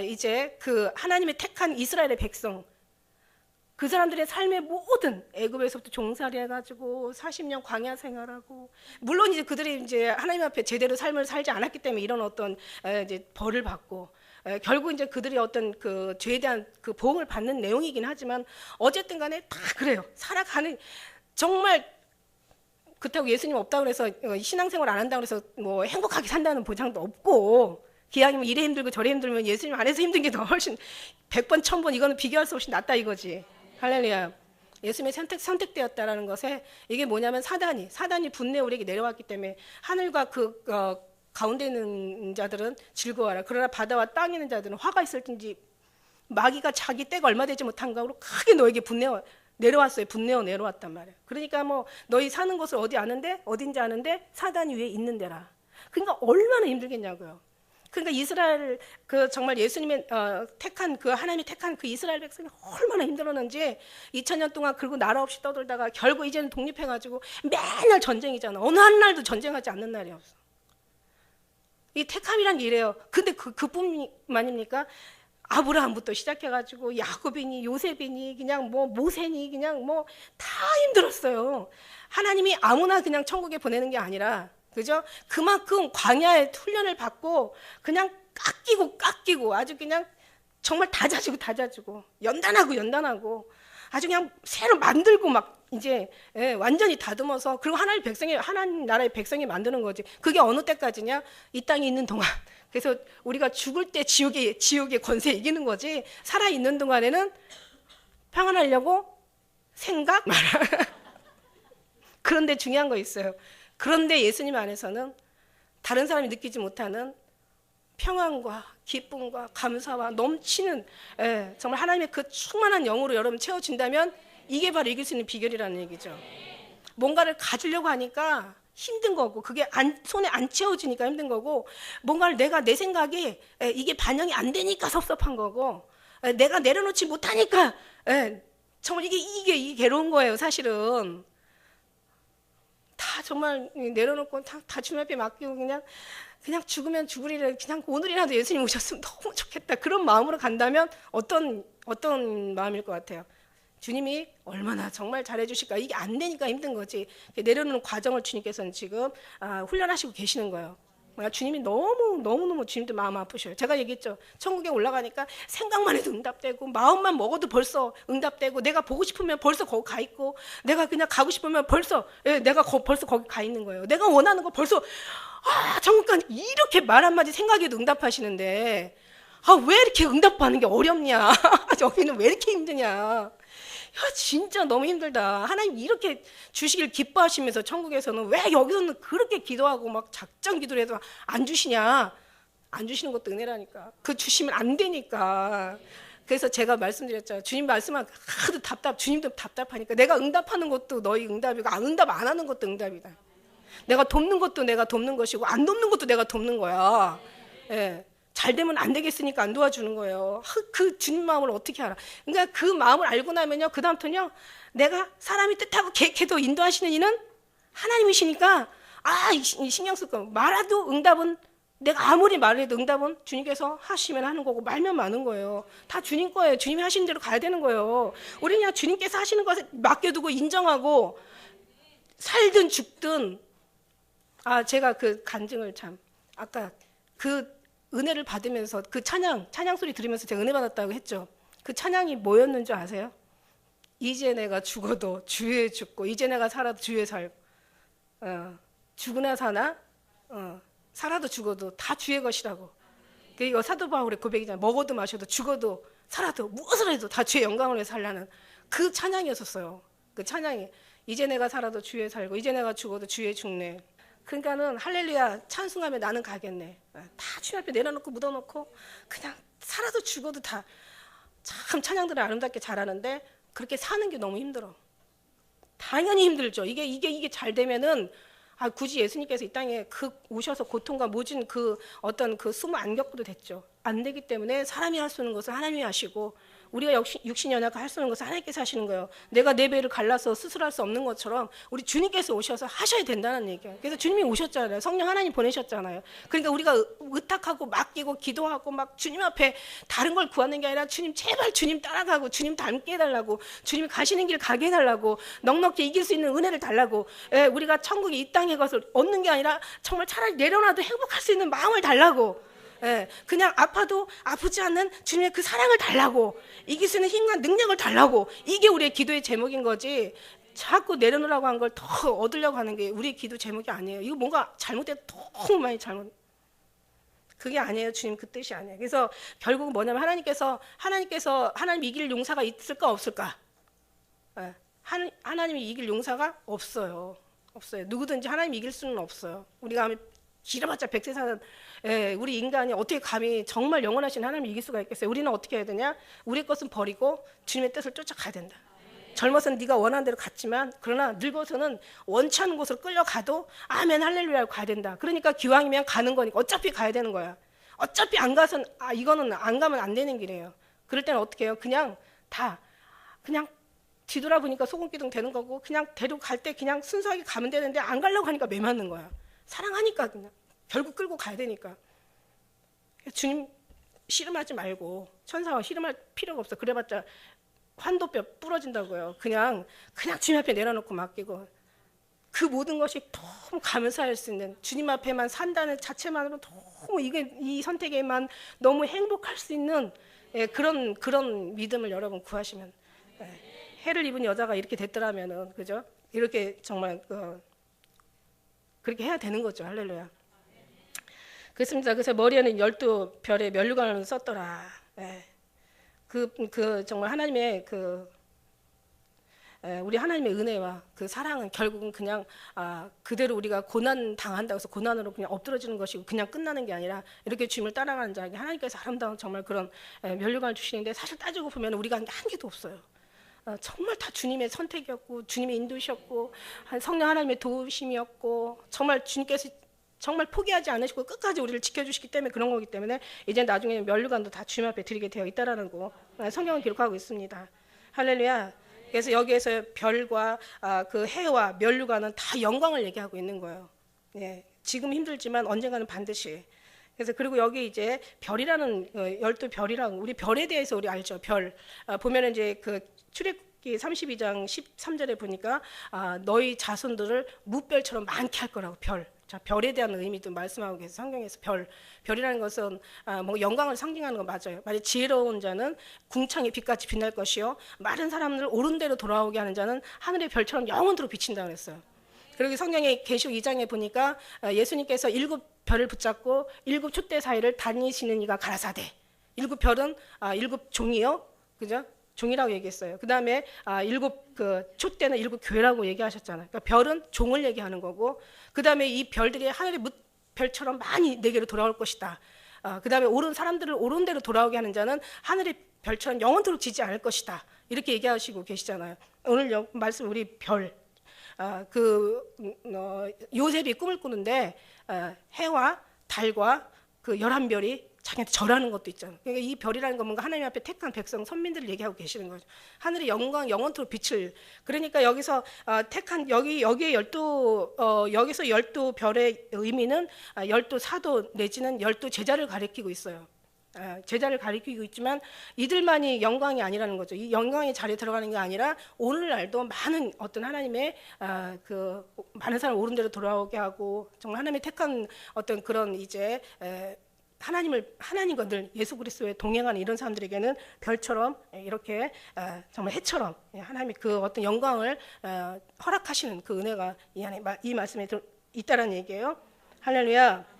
S1: 이제 그 하나님의 택한 이스라엘의 백성, 그 사람들의 삶의 모든 애굽에서부터 종살이 해가지고 40년 광야 생활하고 물론 이제 그들이 이제 하나님 앞에 제대로 삶을 살지 않았기 때문에 이런 어떤 이제 벌을 받고 결국 이제 그들이 어떤 그 죄에 대한 그 보응을 받는 내용이긴 하지만 어쨌든 간에 다 그래요. 살아가는 정말 그렇다고 예수님 없다고 해서 신앙생활 안 한다고 해서 뭐 행복하게 산다는 보장도 없고 기왕이면 이래 힘들고 저래 힘들면 예수님 안에서 힘든 게 더 훨씬 100번 1000번 이거는 비교할 수 없이 낫다 이거지. 할렐루야. 예수님의 선택되었다라는 것에 이게 뭐냐면 사단이 분내 우리에게 내려왔기 때문에 하늘과 그 가운데 있는 자들은 즐거워하라. 그러나 바다와 땅에 있는 자들은 화가 있을진지 마귀가 자기 때가 얼마 되지 못한 가로 크게 너에게 내려왔어요. 분내어 내려왔단 말이에요. 그러니까 뭐 너희 사는 곳을 어딘지 아는데 사단이 위에 있는 데라. 그러니까 얼마나 힘들겠냐고요. 그러니까 이스라엘 정말 예수님의 택한 하나님이 택한 그 이스라엘 백성이 얼마나 힘들었는지 2000년 동안 그리고 나라 없이 떠돌다가 결국 이제는 독립해가지고 맨날 전쟁이잖아. 어느 한 날도 전쟁하지 않는 날이 없어. 이 택함이란 게 이래요. 근데 그뿐만입니까? 아브라함부터 시작해가지고 야곱이니 요셉이니 그냥 뭐 모세니 그냥 뭐 다 힘들었어요. 하나님이 아무나 그냥 천국에 보내는 게 아니라 그죠? 그만큼 광야의 훈련을 받고 그냥 깎이고 아주 그냥 정말 다져지고 연단하고 아주 그냥 새로 만들고 막 이제 완전히 다듬어서 그리고 하나님 나라의 백성이 만드는 거지. 그게 어느 때까지냐? 이 땅에 있는 동안. 그래서 우리가 죽을 때 지옥의 권세 이기는 거지. 살아있는 동안에는 평안하려고 생각? 그런데 중요한 거 있어요. 그런데 예수님 안에서는 다른 사람이 느끼지 못하는 평안과 기쁨과 감사와 넘치는 정말 하나님의 그 충만한 영으로 여러분 채워진다면 이게 바로 이길 수 있는 비결이라는 얘기죠. 뭔가를 가지려고 하니까 힘든 거고 그게 손에 안 채워지니까 힘든 거고 뭔가를 내가 내 생각에 이게 반영이 안 되니까 섭섭한 거고 내가 내려놓지 못하니까 정말 이게 괴로운 거예요. 사실은 다 정말 내려놓고 다 주님 앞에 맡기고 그냥 죽으면 죽으리라 그냥 오늘이라도 예수님 오셨으면 너무 좋겠다 그런 마음으로 간다면 어떤 마음일 것 같아요? 주님이 얼마나 정말 잘해주실까. 이게 안 되니까 힘든 거지. 내려놓는 과정을 주님께서는 지금 훈련하시고 계시는 거예요. 주님이 너무너무 주님도 마음 아프셔요. 제가 얘기했죠. 천국에 올라가니까 생각만 해도 응답되고 마음만 먹어도 벌써 응답되고 내가 보고 싶으면 벌써 거기 가 있고 내가 그냥 가고 싶으면 벌써 내가 벌써 거기 가 있는 거예요. 내가 원하는 거 벌써 천국 가 이렇게 말 한마디 생각해도 응답하시는데 왜 이렇게 응답하는 게 어렵냐. 여기는 왜 이렇게 힘드냐. 진짜 너무 힘들다. 하나님 이렇게 주시길 기뻐하시면서 천국에서는 왜 여기서는 그렇게 기도하고 막 작정 기도를 해도 안 주시냐. 안 주시는 것도 은혜라니까. 그 주시면 안 되니까. 그래서 제가 말씀드렸잖아요. 주님 말씀하면 하도 주님도 답답하니까 내가 응답하는 것도 너희 응답이고 응답 안 하는 것도 응답이다. 내가 돕는 것도 내가 돕는 것이고 안 돕는 것도 내가 돕는 거야. 잘 되면 안 되겠으니까 안 도와주는 거예요. 그 주님 마음을 어떻게 알아? 그러니까 그 마음을 알고 나면요. 그 다음부터는요. 내가 사람이 뜻하고 계획해도 인도하시는 이는 하나님이시니까 신경 쓸 거. 말해도 응답은 내가 아무리 말을 해도 응답은 주님께서 하시면 하는 거고 말면 마는 거예요. 다 주님 거예요. 주님이 하시는 대로 가야 되는 거예요. 우리는 그냥 주님께서 하시는 것에 맡겨두고 인정하고 살든 죽든 제가 그 간증을 아까 그 은혜를 받으면서 그 찬양 소리 들으면서 제가 은혜 받았다고 했죠. 그 찬양이 뭐였는 줄 아세요? 이제 내가 죽어도 주에 죽고 이제 내가 살아도 주에 살고 죽으나 사나 살아도 죽어도 다 주의 것이라고. 이거 사도 바울의 고백이잖아요. 먹어도 마셔도 죽어도 살아도 무엇을 해도 다 주의 영광을 위해 살라는 그 찬양이었었어요. 그 찬양이 이제 내가 살아도 주에 살고 이제 내가 죽어도 주에 죽네. 그러니까는 할렐루야 찬송하며 나는 가겠네. 다 주님 앞에 내려놓고 묻어놓고 그냥 살아도 죽어도 다 참 찬양들을 아름답게 잘하는데 그렇게 사는 게 너무 힘들어. 당연히 힘들죠. 이게 잘 되면은 굳이 예수님께서 이 땅에 오셔서 고통과 모진 어떤 숨을 안 겪어도 됐죠. 안 되기 때문에 사람이 할 수 있는 것을 하나님이 하시고 우리가 육신 연약과 할 수 있는 것을 하나님께서 하시는 거예요. 내가 내 배를 갈라서 스스로 할 수 없는 것처럼 우리 주님께서 오셔서 하셔야 된다는 얘기예요. 그래서 주님이 오셨잖아요. 성령 하나님 보내셨잖아요. 그러니까 우리가 의탁하고 맡기고 기도하고 막 주님 앞에 다른 걸 구하는 게 아니라 주님 제발 주님 따라가고 주님 닮게 해달라고 주님이 가시는 길 가게 해달라고 넉넉히 이길 수 있는 은혜를 달라고 우리가 천국에 이 땅의 것을 얻는 게 아니라 정말 차라리 내려놔도 행복할 수 있는 마음을 달라고 그냥 아파도 아프지 않는 주님의 그 사랑을 달라고 이길 수 있는 힘과 능력을 달라고 이게 우리의 기도의 제목인 거지 자꾸 내려놓으라고 한 걸 더 얻으려고 하는 게 우리의 기도 제목이 아니에요. 이거 뭔가 잘못돼도 너무 많이 그게 아니에요. 주님 그 뜻이 아니에요. 그래서 결국 뭐냐면 하나님 이길 용사가 있을까 없을까? 하나님이 이길 용사가 없어요. 누구든지 하나님 이길 수는 없어요. 우리가 길어봤자 100세 사는 우리 인간이 어떻게 감히 정말 영원하신 하나님을 이길 수가 있겠어요. 우리는 어떻게 해야 되냐? 우리의 것은 버리고 주님의 뜻을 쫓아가야 된다. 젊어서는 네가 원하는 대로 갔지만 그러나 늙어서는 원치 않은 곳으로 끌려가도 아멘 할렐루야 하고 가야 된다. 그러니까 기왕이면 가는 거니까 어차피 가야 되는 거야. 어차피 안 가선 이거는 안 가면 안 되는 길이에요. 그럴 때는 어떻게 해요? 그냥 뒤돌아보니까 소금기둥 되는 거고 그냥 데려갈 때 그냥 순수하게 가면 되는데 안 가려고 하니까 매 맞는 거야. 사랑하니까 그냥 결국 끌고 가야 되니까. 주님 씨름하지 말고 천사와 씨름할 필요가 없어. 그래봤자 환도뼈 부러진다고요. 그냥 주님 앞에 내려놓고 맡기고 그 모든 것이 너무 감사할 수 있는 주님 앞에만 산다는 자체만으로 너무 이 선택에만 너무 행복할 수 있는 그런 믿음을 여러분 구하시면 해를 입은 여자가 이렇게 됐더라면은 그죠? 이렇게 정말 그렇게 해야 되는 거죠. 할렐루야. 그렇습니다. 그래서 머리에는 12별의 면류관을 썼더라. 정말 하나님의 우리 하나님의 은혜와 그 사랑은 결국은 그냥 그대로 우리가 고난 당한다고 해서 고난으로 그냥 엎드러지는 것이고 그냥 끝나는 게 아니라 이렇게 주님을 따라가는 자에게 하나님께서 아름다운 정말 그런 면류관을 주시는데, 사실 따지고 보면 우리가 한 게 한 개도 없어요. 정말 다 주님의 선택이었고 주님의 인도셨고 성령 하나님의 도우심이었고, 정말 주님께서 정말 포기하지 않으시고 끝까지 우리를 지켜주시기 때문에 그런 거기 때문에 이제 나중에 면류관도 다 주님 앞에 드리게 되어 있다라는 거 성경은 기록하고 있습니다. 할렐루야. 그래서 여기에서 별과 그 해와 면류관은 다 영광을 얘기하고 있는 거예요. 예, 지금 힘들지만 언젠가는 반드시. 그래서 그리고 여기 이제 별이라는 12별이라고, 우리 별에 대해서 우리 알죠. 별 보면은 이제 그 출애굽기 32장 13절에 보니까 너희 자손들을 무별처럼 많게 할 거라고. 별. 자, 별에 대한 의미도 말씀하고 계세요. 성경에서 별이라는 것은 뭐 영광을 상징하는 거 맞아요. 만약 지혜로운 자는 궁창의 빛같이 빛날 것이요, 마른 사람을 옳은 대로 돌아오게 하는 자는 하늘의 별처럼 영원토록 비친다 그랬어요. 그리고 성경의 계시록 2장에 보니까 예수님께서 7별을 붙잡고 7 촛대 사이를 다니시는 이가 가라사대. 7별은 7 종이요, 그죠? 종이라고 얘기했어요. 그 다음에 7 그 촛대는 7 교회라고 얘기하셨잖아요. 그러니까 별은 종을 얘기하는 거고, 그 다음에 이 별들이 하늘의 별처럼 많이 내게로 돌아올 것이다. 그 다음에 옳은 사람들을 옳은 대로 돌아오게 하는 자는 하늘의 별처럼 영원토록 지지 않을 것이다. 이렇게 얘기하시고 계시잖아요. 오늘 말씀 우리 별. 요셉이 꿈을 꾸는데 해와 달과 그 11별이 자기한테 절하는 것도 있잖아요. 그러니까 이 별이라는 건 뭔가 하나님 앞에 택한 백성, 선민들을 얘기하고 계시는 거죠. 하늘의 영광, 영원토록 빛을. 그러니까 여기서 택한 여기에 여기서 12별의 의미는 12사도 내지는 12제자를 가리키고 있어요. 제자를 가리키고 있지만 이들만이 영광이 아니라는 거죠. 이 영광의 자리에 들어가는 게 아니라 오늘날도 많은 어떤 하나님의 그 많은 사람 옳은 대로 돌아오게 하고, 정말 하나님의 택한 어떤 그런 이제 하나님과 늘 예수 그리스도에 동행하는 이런 사람들에게는 별처럼 이렇게 정말 해처럼 하나님이 그 어떤 영광을 허락하시는 그 은혜가 이 안에 이 말씀에 있다라는 얘기예요. 할렐루야.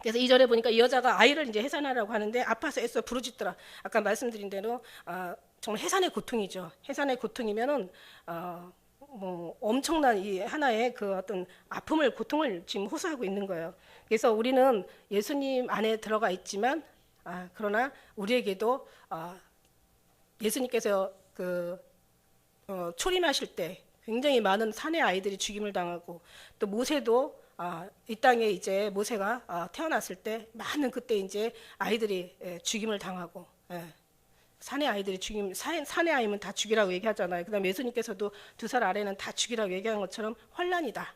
S1: 그래서 2절에 보니까 이 여자가 아이를 이제 해산하라고 하는데 아파서 애써 부르짖더라. 아까 말씀드린 대로 정말 해산의 고통이죠. 해산의 고통이면은 뭐 엄청난 이 하나의 그 어떤 아픔을, 고통을 지금 호소하고 있는 거예요. 그래서 우리는 예수님 안에 들어가 있지만 그러나 우리에게도 예수님께서 그 초림하실 때 굉장히 많은 산의 아이들이 죽임을 당하고, 또 모세도 이 땅에 이제 모세가 태어났을 때 많은 그때 이제 아이들이 죽임을 당하고, 산의 아이들이 산의 아이면 다 죽이라고 얘기하잖아요. 그다음에 예수님께서도 2살 아래는 다 죽이라고 얘기한 것처럼 환난이다.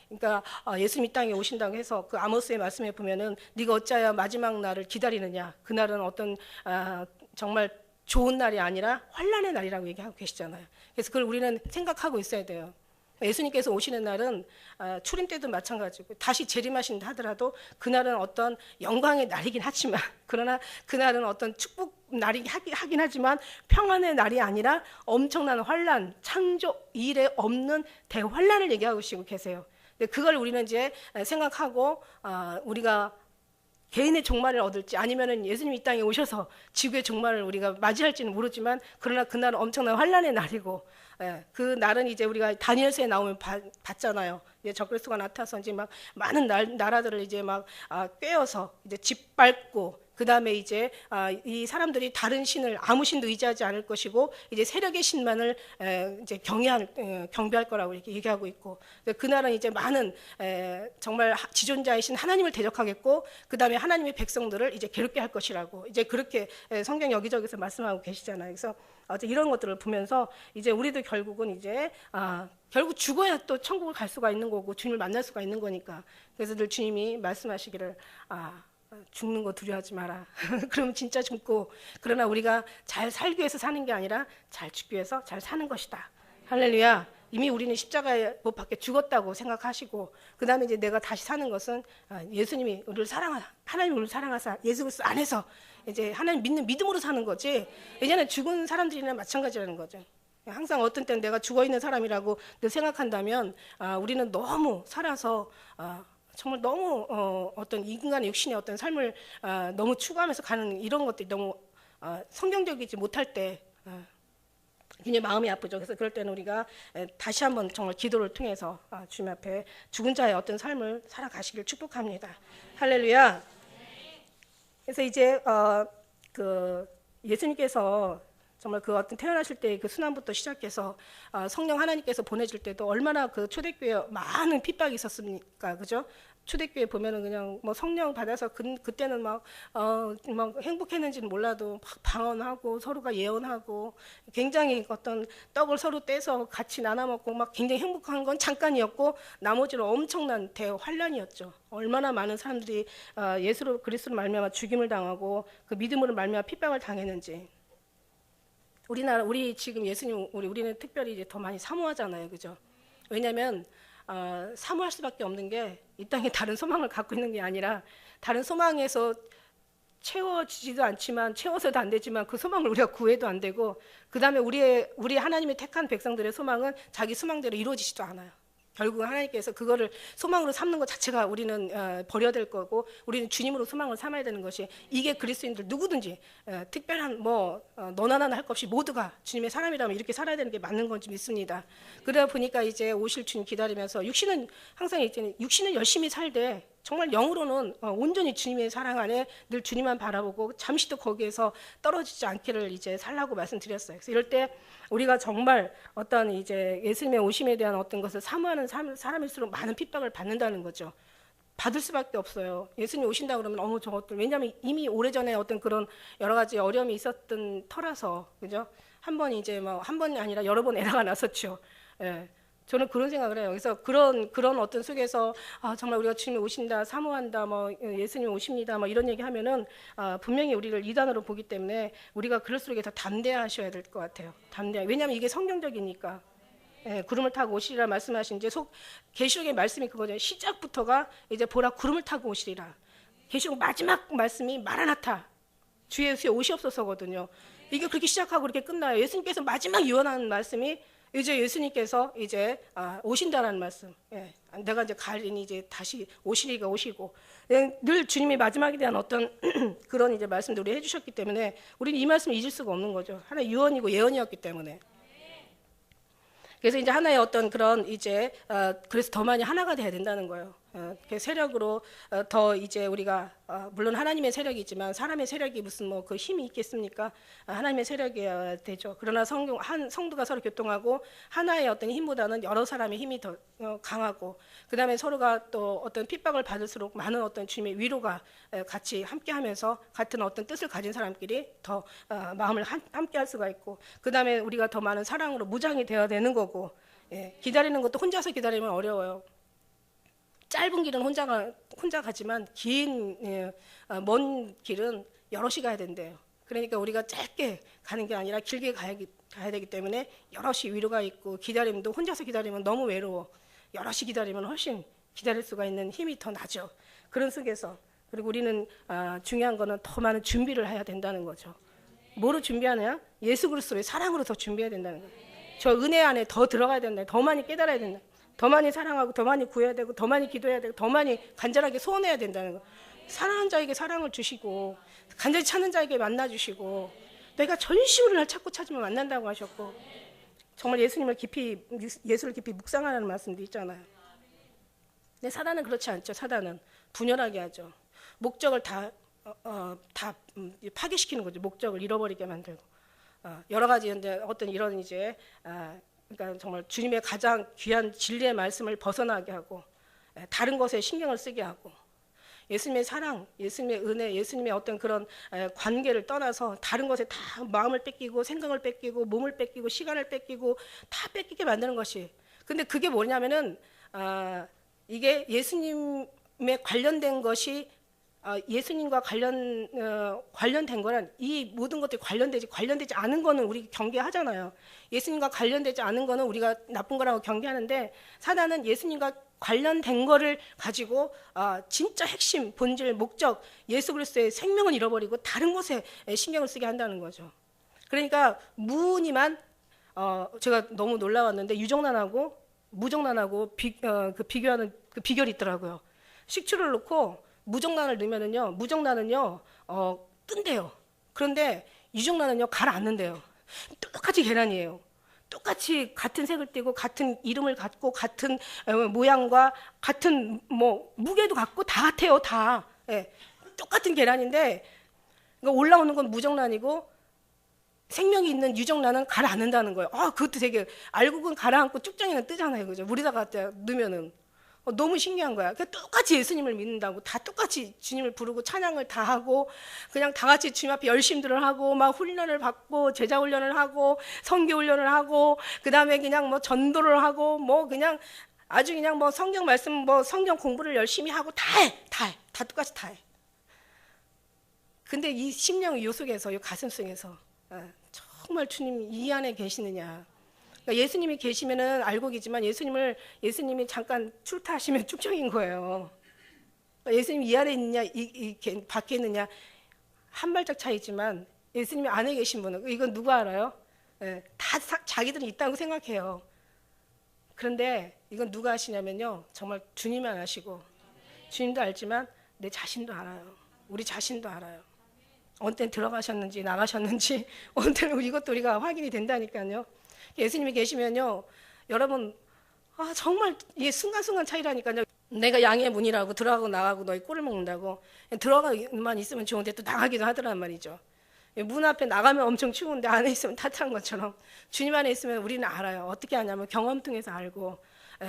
S1: 그러니까 예수님 이 땅에 오신다고 해서 그 아모스의 말씀에 보면은 네가 어찌하여 마지막 날을 기다리느냐. 그날은 어떤 정말 좋은 날이 아니라 환난의 날이라고 얘기하고 계시잖아요. 그래서 그걸 우리는 생각하고 있어야 돼요. 예수님께서 오시는 날은 출임 때도 마찬가지고 다시 재림하신다 하더라도 그날은 어떤 영광의 날이긴 하지만, 그러나 그날은 어떤 축복 날이 하긴 하지만 평안의 날이 아니라 엄청난 환난, 창조 이래 없는 대환난을 얘기하고 계세요. 근데 그걸 우리는 이제 생각하고 우리가 개인의 종말을 얻을지 아니면은 예수님이 이 땅에 오셔서 지구의 종말을 우리가 맞이할지는 모르지만, 그러나 그날은 엄청난 환난의 날이고, 그 날은 이제 우리가 다니엘서에 나오면 봤잖아요. 이제 적그리스도가 나타나서 이제 막 많은 나라들을 이제 막 꿰어서 이제 짓밟고, 그 다음에 이제 이 사람들이 다른 신을 아무 신도 의지하지 않을 것이고 이제 세력의 신만을 이제 경배할 거라고 이렇게 얘기하고 있고, 그날은 이제 많은 정말 지존자이신 하나님을 대적하겠고, 그 다음에 하나님의 백성들을 이제 괴롭게 할 것이라고 이제 그렇게 성경 여기저기서 말씀하고 계시잖아요. 그래서 이런 것들을 보면서 이제 우리도 결국은 이제 결국 죽어야 또 천국을 갈 수가 있는 거고 주님을 만날 수가 있는 거니까. 그래서 늘 주님이 말씀하시기를 죽는 거 두려워하지 마라. 그러면 진짜 죽고, 그러나 우리가 잘 살기 위해서 사는 게 아니라 잘 죽기 위해서 잘 사는 것이다. 할렐루야. 이미 우리는 십자가에 못 박혀 죽었다고 생각하시고, 그 다음에 이제 내가 다시 사는 것은 예수님이 우리를 하나님 우리를 사랑하사 예수 그리스도 안에서 이제 하나님 믿는 믿음으로 사는 거지, 예전에 죽은 사람들이나 마찬가지라는 거죠. 항상 어떤 때는 내가 죽어 있는 사람이라고 늘 생각한다면 우리는 너무 살아서 정말 너무 어떤 인간의 육신의 어떤 삶을 너무 추구하면서 가는 이런 것들이 너무 성경적이지 못할 때 굉장히 마음이 아프죠. 그래서 그럴 때는 우리가 다시 한번 정말 기도를 통해서 주님 앞에 죽은 자의 어떤 삶을 살아가시길 축복합니다. 할렐루야. 그래서 이제 그 예수님께서 정말 그 어떤 태어나실 때 그 순환부터 시작해서 성령 하나님께서 보내줄 때도 얼마나 그 초대교회에 많은 핍박이 있었습니까, 그죠? 초대교회 보면은 그냥 뭐 성령 받아서 그때는 막 행복했는지는 몰라도 막 방언하고 서로가 예언하고 굉장히 어떤 떡을 서로 떼서 같이 나눠 먹고 막 굉장히 행복한 건 잠깐이었고 나머지는 엄청난 대환란이었죠. 얼마나 많은 사람들이 예수로 그리스도로 말미암아 죽임을 당하고 그 믿음으로 말미암아 핍박을 당했는지. 우리 지금 예수님 우리는 특별히 이제 더 많이 사모하잖아요, 그죠? 왜냐하면 사모할 수밖에 없는 게 이 땅에 다른 소망을 갖고 있는 게 아니라 다른 소망에서 채워지지도 않지만 채워서도 안 되지만 그 소망을 우리가 구해도 안 되고 그 다음에 우리 하나님의 택한 백성들의 소망은 자기 소망대로 이루어지지도 않아요. 결국은 하나님께서 그거를 소망으로 삼는 것 자체가 우리는 버려야 될 거고 우리는 주님으로 소망을 삼아야 되는 것이 이게 그리스도인들 누구든지 특별한 너나 나나 할 것 없이 모두가 주님의 사람이라면 이렇게 살아야 되는 게 맞는 건지 믿습니다. 그러다 보니까 이제 오실 주님 기다리면서 육신은 항상 있잖아요. 육신은 열심히 살되 정말 영으로는 온전히 주님의 사랑 안에 늘 주님만 바라보고 잠시도 거기에서 떨어지지 않기를 이제 살라고 말씀드렸어요. 그래서 이럴 때 우리가 정말 어떤 이제 예수님의 오심에 대한 어떤 것을 사모하는 사람일수록 많은 핍박을 받는다는 거죠. 받을 수밖에 없어요. 예수님 오신다 그러면 저것들 왜냐하면 이미 오래전에 어떤 그런 여러 가지 어려움이 있었던 터라서 그죠? 한 번이 아니라 여러 번 에러가 났었죠. 예. 저는 그런 생각을 해요. 그래서 그런 어떤 속에서 정말 우리가 주님이 오신다, 사모한다, 예수님 오십니다, 이런 얘기하면은 분명히 우리를 이단으로 보기 때문에 우리가 그럴수록 더 담대하셔야 될 것 같아요. 왜냐하면 이게 성경적이니까. 예, 구름을 타고 오시리라 말씀하신 이제 계시록의 말씀이 그거죠. 시작부터가 이제 보라 구름을 타고 오시리라. 계시록 마지막 말씀이 마라나타 주 예수의 오시옵소서거든요. 이게 그렇게 시작하고 그렇게 끝나요. 예수님께서 마지막 유언하는 말씀이 이제 예수님께서 이제 오신다라는 말씀. 예, 내가 이제 가리니 이제 다시 오시리가 오시고 늘 주님이 마지막에 대한 어떤 그런 이제 말씀들 우리 해주셨기 때문에 우리는 이 말씀을 잊을 수가 없는 거죠. 하나의 유언이고 예언이었기 때문에. 그래서 이제 하나의 어떤 그런 이제 그래서 더 많이 하나가 돼야 된다는 거예요. 세력으로 더 이제 우리가 물론 하나님의 세력이지만 사람의 세력이 무슨 그 힘이 있겠습니까? 하나님의 세력이어야 되죠. 그러나 성도가 서로 교통하고 하나의 어떤 힘보다는 여러 사람의 힘이 더 강하고 그 다음에 서로가 또 어떤 핍박을 받을수록 많은 어떤 주님의 위로가 같이 함께하면서 같은 어떤 뜻을 가진 사람끼리 더 마음을 함께할 수가 있고 그 다음에 우리가 더 많은 사랑으로 무장이 되어야 되는 거고 기다리는 것도 혼자서 기다리면 어려워요. 짧은 길은 혼자 가지만 먼 길은 여럿이 가야 된대요. 그러니까 우리가 짧게 가는 게 아니라 길게 가야 되기 때문에 여럿이 위로가 있고 기다림도 혼자서 기다리면 너무 외로워. 여럿이 기다리면 훨씬 기다릴 수가 있는 힘이 더 나죠. 그런 속에서 그리고 우리는 중요한 거는 더 많은 준비를 해야 된다는 거죠. 뭐로 준비하냐? 예수 그리스도의 사랑으로 더 준비해야 된다는 거예요. 저 은혜 안에 더 들어가야 된다. 더 많이 깨달아야 된다. 더 많이 사랑하고 더 많이 구해야 되고 더 많이 기도해야 되고 더 많이 간절하게 소원해야 된다는 거. 사랑하는 자에게 사랑을 주시고 간절히 찾는 자에게 만나주시고 내가 전심으로 날 찾으면 만난다고 하셨고 정말 예수를 깊이 묵상하라는 말씀도 있잖아요. 근데 사단은 그렇지 않죠. 사단은 분열하게 하죠. 목적을 다 파괴시키는 거죠. 목적을 잃어버리게 만들고 여러 가지 어떤 이런 이제 그러니까 정말 주님의 가장 귀한 진리의 말씀을 벗어나게 하고 다른 것에 신경을 쓰게 하고 예수님의 사랑, 예수님의 은혜, 예수님의 어떤 그런 관계를 떠나서 다른 것에 다 마음을 뺏기고 생각을 뺏기고 몸을 뺏기고 시간을 뺏기고 다 뺏기게 만드는 것이. 근데 그게 뭐냐면은 이게 예수님에 관련된 것이 예수님과 관련된 거란 이 모든 것들이 관련되지 않은 거는 우리 경계하잖아요. 예수님과 관련되지 않은 거는 우리가 나쁜 거라고 경계하는데 사단은 예수님과 관련된 거를 가지고 진짜 핵심, 본질, 목적, 예수 그리스도의 생명을 잃어버리고 다른 것에 신경을 쓰게 한다는 거죠. 그러니까 무늬만 제가 너무 놀라웠는데 유정란하고 무정란하고 비교하는 그 비결이 있더라고요. 식초를 넣고 무정란을 넣으면은요, 무정란은요, 뜬대요. 그런데 유정란은요, 가라앉는데요. 똑같이 계란이에요. 똑같이 같은 색을 띠고 같은 이름을 갖고 같은 모양과 같은 뭐 무게도 갖고 다 같아요. 다. 예. 똑같은 계란인데 올라오는 건 무정란이고 생명이 있는 유정란은 가라앉는다는 거예요. 그것도 되게 알곡은 가라앉고 쭉정이는 뜨잖아요. 그죠? 물에다가 넣으면은 너무 신기한 거야. 똑같이 예수님을 믿는다고 다 똑같이 주님을 부르고 찬양을 다 하고 그냥 다 같이 주님 앞에 열심들을 하고 막 훈련을 받고 제자 훈련을 하고 선교 훈련을 하고 그다음에 그냥 뭐 전도를 하고 뭐 그냥 아주 그냥 뭐 성경 말씀 뭐 성경 공부를 열심히 하고 다 똑같이 다 해. 근데 이 심령 요 속에서 이 가슴 속에서 정말 주님 이 안에 계시느냐. 그러니까 예수님이 계시면은 알곡이지만 예수님이 잠깐 출타하시면 쭉정인 거예요. 그러니까 예수님이 이 안에 있느냐, 밖에 있느냐 한 발짝 차이지만 예수님이 안에 계신 분은 이건 누가 알아요? 다 자기들은 있다고 생각해요. 그런데 이건 누가 아시냐면요, 정말 주님만 아시고 주님도 알지만 내 자신도 알아요. 우리 자신도 알아요. 어느 때 들어가셨는지 나가셨는지 어느 때는 이것도 우리가 확인이 된다니까요. 예수님이 계시면요, 여러분 정말 이게 순간순간 차이라니까요. 내가 양의 문이라고 들어가고 나가고 너희 꿀을 먹는다고 들어가만 있으면 좋은데 또 나가기도 하더란 말이죠. 문 앞에 나가면 엄청 추운데 안에 있으면 따뜻한 것처럼 주님 안에 있으면 우리는 알아요. 어떻게 하냐면 경험 통해서 알고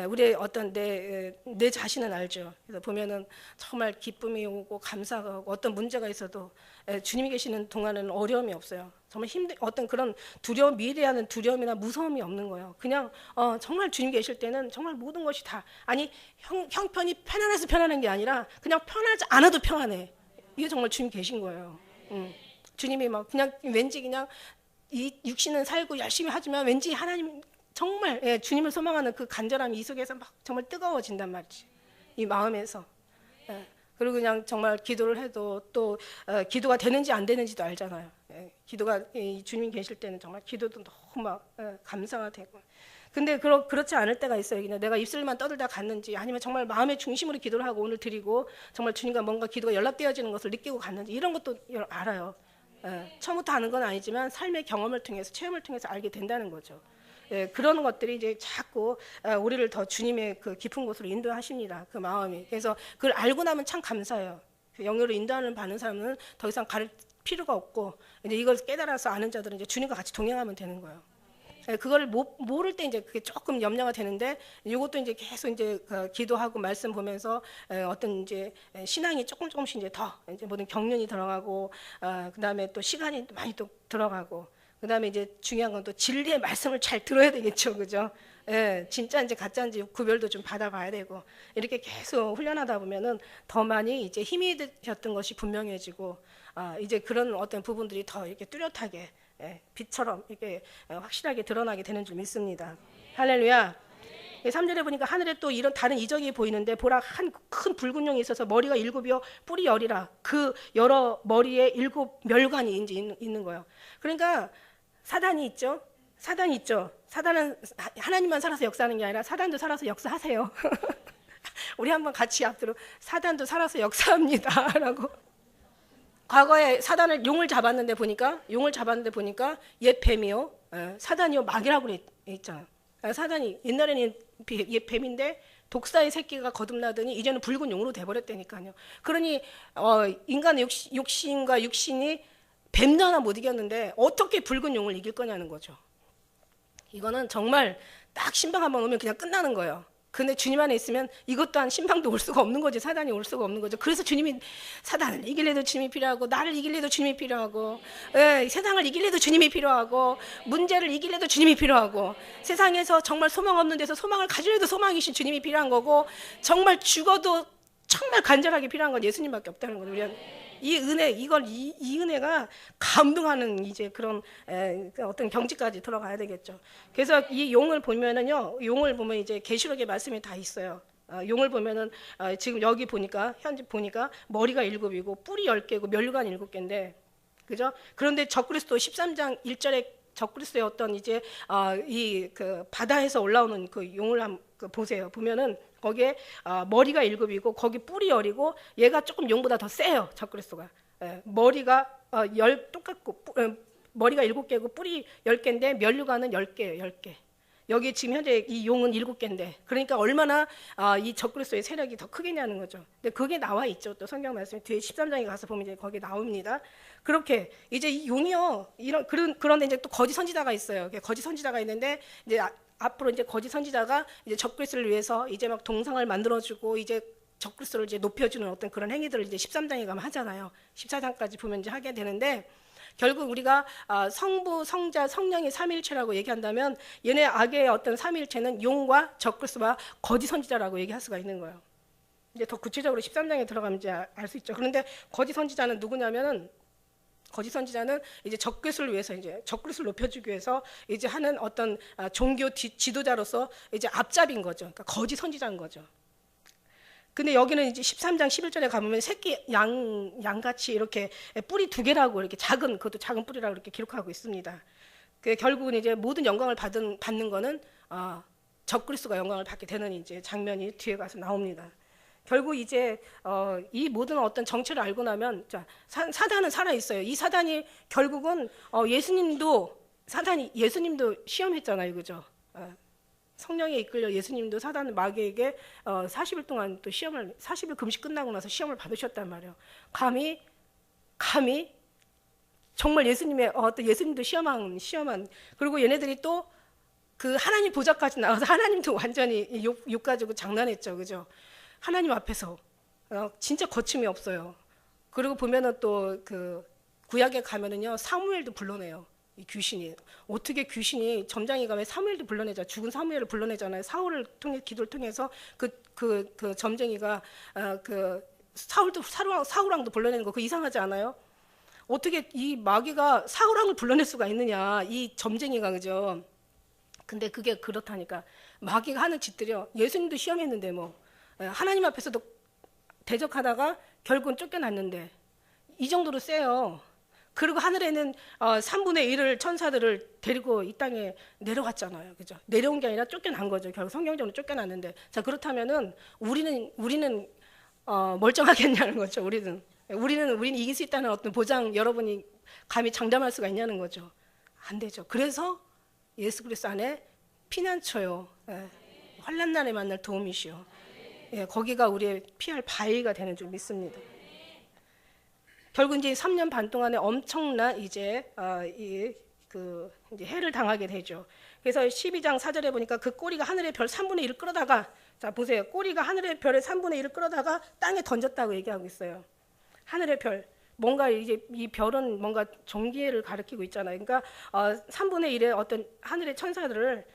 S1: 우리의 어떤 내 자신은 알죠. 그래서 보면은 정말 기쁨이 오고 감사가 오고 어떤 문제가 있어도 주님이 계시는 동안에는 어려움이 없어요. 정말 어떤 그런 두려움, 미래하는 두려움이나 무서움이 없는 거예요. 그냥 정말 주님 계실 때는 정말 모든 것이 다 형편이 편안해서 편안한 게 아니라 그냥 편하지 않아도 편안해. 이게 정말 주님 계신 거예요. 주님이 막 그냥 왠지 그냥 이 육신은 살고 열심히 하지만 왠지 하나님 정말 주님을 소망하는 그 간절함이 이 속에서 막 정말 뜨거워진단 말이지. 이 마음에서. 그리고 그냥 정말 기도를 해도 또 기도가 되는지 안 되는지도 알잖아요. 기도가 주님 계실 때는 정말 기도도 너무 막 감사가 되고. 근데 그렇지 않을 때가 있어요. 그냥 내가 입술만 떠들다 갔는지 아니면 정말 마음의 중심으로 기도를 하고 오늘 드리고 정말 주님과 뭔가 기도가 연락되어지는 것을 느끼고 갔는지 이런 것도 알아요. 처음부터 아는 건 아니지만 삶의 경험을 통해서 체험을 통해서 알게 된다는 거죠. 그런 것들이 이제 자꾸 우리를 더 주님의 그 깊은 곳으로 인도하십니다. 그 마음이. 그래서 그걸 알고 나면 참 감사해요. 그 영으로 인도하는 받는 사람은 더 이상 가를 필요가 없고 이제 이걸 깨달아서 아는 자들은 이제 주님과 같이 동행하면 되는 거예요. 그거를 모를 때 이제 그게 조금 염려가 되는데 이것도 이제 계속 이제 기도하고 말씀 보면서 어떤 이제 신앙이 조금씩 이제 더 이제 모든 경륜이 들어가고 그다음에 또 시간이 많이 또 들어가고 그다음에 이제 중요한 건 또 진리의 말씀을 잘 들어야 되겠죠, 그죠? 진짜인지 가짜인지 구별도 좀 받아봐야 되고 이렇게 계속 훈련하다 보면은 더 많이 이제 힘이 되셨던 것이 분명해지고 이제 그런 어떤 부분들이 더 이렇게 뚜렷하게 빛처럼 이렇게 확실하게 드러나게 되는 줄 믿습니다. 할렐루야. 3절에 보니까 하늘에 또 이런 다른 이적이 보이는데 보라 한 큰 붉은 용이 있어서 머리가 7이요 뿔이 10이라 그 여러 머리에 7 멸관이 이제 있는 거예요. 그러니까 사단이 있죠. 사단은 하나님만 살아서 역사하는 게 아니라 사단도 살아서 역사하세요. 우리 한번 같이 앞으로 사단도 살아서 역사합니다. 라고. 과거에 용을 잡았는데 보니까 옛 뱀이요. 사단이요 마귀라고 했잖아요. 사단이 옛날에는 옛 뱀인데 독사의 새끼가 거듭나더니 이제는 붉은 용으로 돼버렸다니까요. 그러니 인간의 욕심과 육신이 뱀도 하나 못 이겼는데 어떻게 붉은 용을 이길 거냐는 거죠. 이거는 정말 딱 신방 한번 오면 그냥 끝나는 거예요. 근데 주님 안에 있으면 이것 또한 신방도 올 수가 없는 거지. 사단이 올 수가 없는 거죠. 그래서 주님이 사단을 이길래도 주님이 필요하고 나를 이길래도 주님이 필요하고 세상을 이길래도 주님이 필요하고 문제를 이길래도 주님이 필요하고 세상에서 정말 소망 없는 데서 소망을 가지려도 소망이신 주님이 필요한 거고 정말 죽어도 정말 간절하게 필요한 건 예수님밖에 없다는 거죠. 우리는 이 은혜, 이 은혜가 감동하는 이제 그런 어떤 경지까지 들어가야 되겠죠. 그래서 이 용을 보면은요, 용을 보면 이제 계시록의 말씀이 다 있어요. 용을 보면은 지금 여기 보니까 현재 보니까 머리가 7이고 뿔이 10개고 멸관 7개인데, 그죠? 그런데 적그리스도 13장 1절에 적그리스도의 어떤 이제 이 그 바다에서 올라오는 그 용을 한번 보세요. 보면은 거기에 머리가 7이고 거기 뿔이 10이고 얘가 조금 용보다 더 세요. 적그리스도가. 머리가 똑같고 머리가 7개고 뿌리 10개인데 면류관은 10개예요. 10개. 여기 지금 현재 이 용은 7개인데 그러니까 얼마나 이 적그리스도의 세력이 더 크겠냐는 거죠. 근데 그게 나와 있죠. 또 성경 말씀이 뒤에 13장에 가서 보면 이제 거기 나옵니다. 그렇게 이제 이 용이요. 그런데 이제 또 거짓 선지자가 있어요. 거짓 선지자가 있는데 이제 앞으로 이제 거짓 선지자가 이제 적그리스도를 위해서 이제 막 동상을 만들어주고 이제 적그리스도를 이제 높여주는 어떤 그런 행위들을 이제 13장에 가면 하잖아요. 14장까지 보면 이제 하게 되는데 결국 우리가 성부, 성자, 성령의 삼위일체라고 얘기한다면 얘네 악의 어떤 삼위일체는 용과 적그리스도와 거짓 선지자라고 얘기할 수가 있는 거예요. 이제 더 구체적으로 13장에 들어가면 이제 알 수 있죠. 그런데 거짓 선지자는 누구냐면은 거짓 선지자는 이제 적그리스도를 위해서 이제 적그리스도를 높여주기 위해서 이제 하는 어떤 종교 지도자로서 이제 앞잡인 거죠. 그러니까 거짓 선지자인 거죠. 근데 여기는 이제 13장 11절에 가보면 새끼 양같이 이렇게 뿌리 2개라고 이렇게 그것도 작은 뿌리라고 이렇게 기록하고 있습니다. 그 결국은 이제 모든 영광을 받는 거는 적그리스도가 영광을 받게 되는 이제 장면이 뒤에 가서 나옵니다. 결국 이제 이 모든 어떤 정체를 알고 나면 사단은 살아 있어요. 이 사단이 결국은 예수님도 시험했잖아요, 그죠? 성령에 이끌려 예수님도 사단 마귀에게 40일 동안 또 40일 금식 끝나고 나서 시험을 받으셨단 말이에요. 감히 정말 예수님도 시험한 그리고 얘네들이 또 그 하나님 보좌까지 나와서 하나님도 완전히 욕 가지고 장난했죠, 그죠? 하나님 앞에서 진짜 거침이 없어요. 그리고 보면은 또 그 구약에 가면은요 사무엘도 불러내요. 이 귀신이 어떻게 귀신이 점쟁이가 왜 사무엘도 불러내자 죽은 사무엘을 불러내잖아요. 사울을 통해 기도를 통해서 그 점쟁이가 그 사울왕도 불러내는 거 그거 이상하지 않아요? 어떻게 이 마귀가 사울왕을 불러낼 수가 있느냐 이 점쟁이가 그죠? 근데 그게 그렇다니까 마귀가 하는 짓들이요. 예수님도 시험했는데 뭐 하나님 앞에서도 대적하다가 결국은 쫓겨났는데 이 정도로 세요. 그리고 하늘에는 3분의 1을 천사들을 데리고 이 땅에 내려갔잖아요. 그죠? 내려온 게 아니라 쫓겨난 거죠. 결국 성경적으로 쫓겨났는데. 자, 그렇다면은 우리는 멀쩡하겠냐는 거죠. 우리는 이길 수 있다는 어떤 보장 여러분이 감히 장담할 수가 있냐는 거죠. 안 되죠. 그래서 예수 그리스도 안에 피난처요. 환난 날에 만날 도움이시요. 거기가 우리의 피할 바위가 되는 줄 믿습니다. 결국 이제 3년 반 동안에 엄청난 이제 이제 해를 당하게 되죠. 그래서 12장 4절에 보니까 그 꼬리가 하늘의 별 3분의 1을 끌어다가 자 보세요. 꼬리가 하늘의 별의 3분의 1을 끌어다가 땅에 던졌다고 얘기하고 있어요. 하늘의 별 뭔가 이제 이 별은 뭔가 종기를 가리키고 있잖아요. 그러니까 3분의 1의 어떤 하늘의 천사들을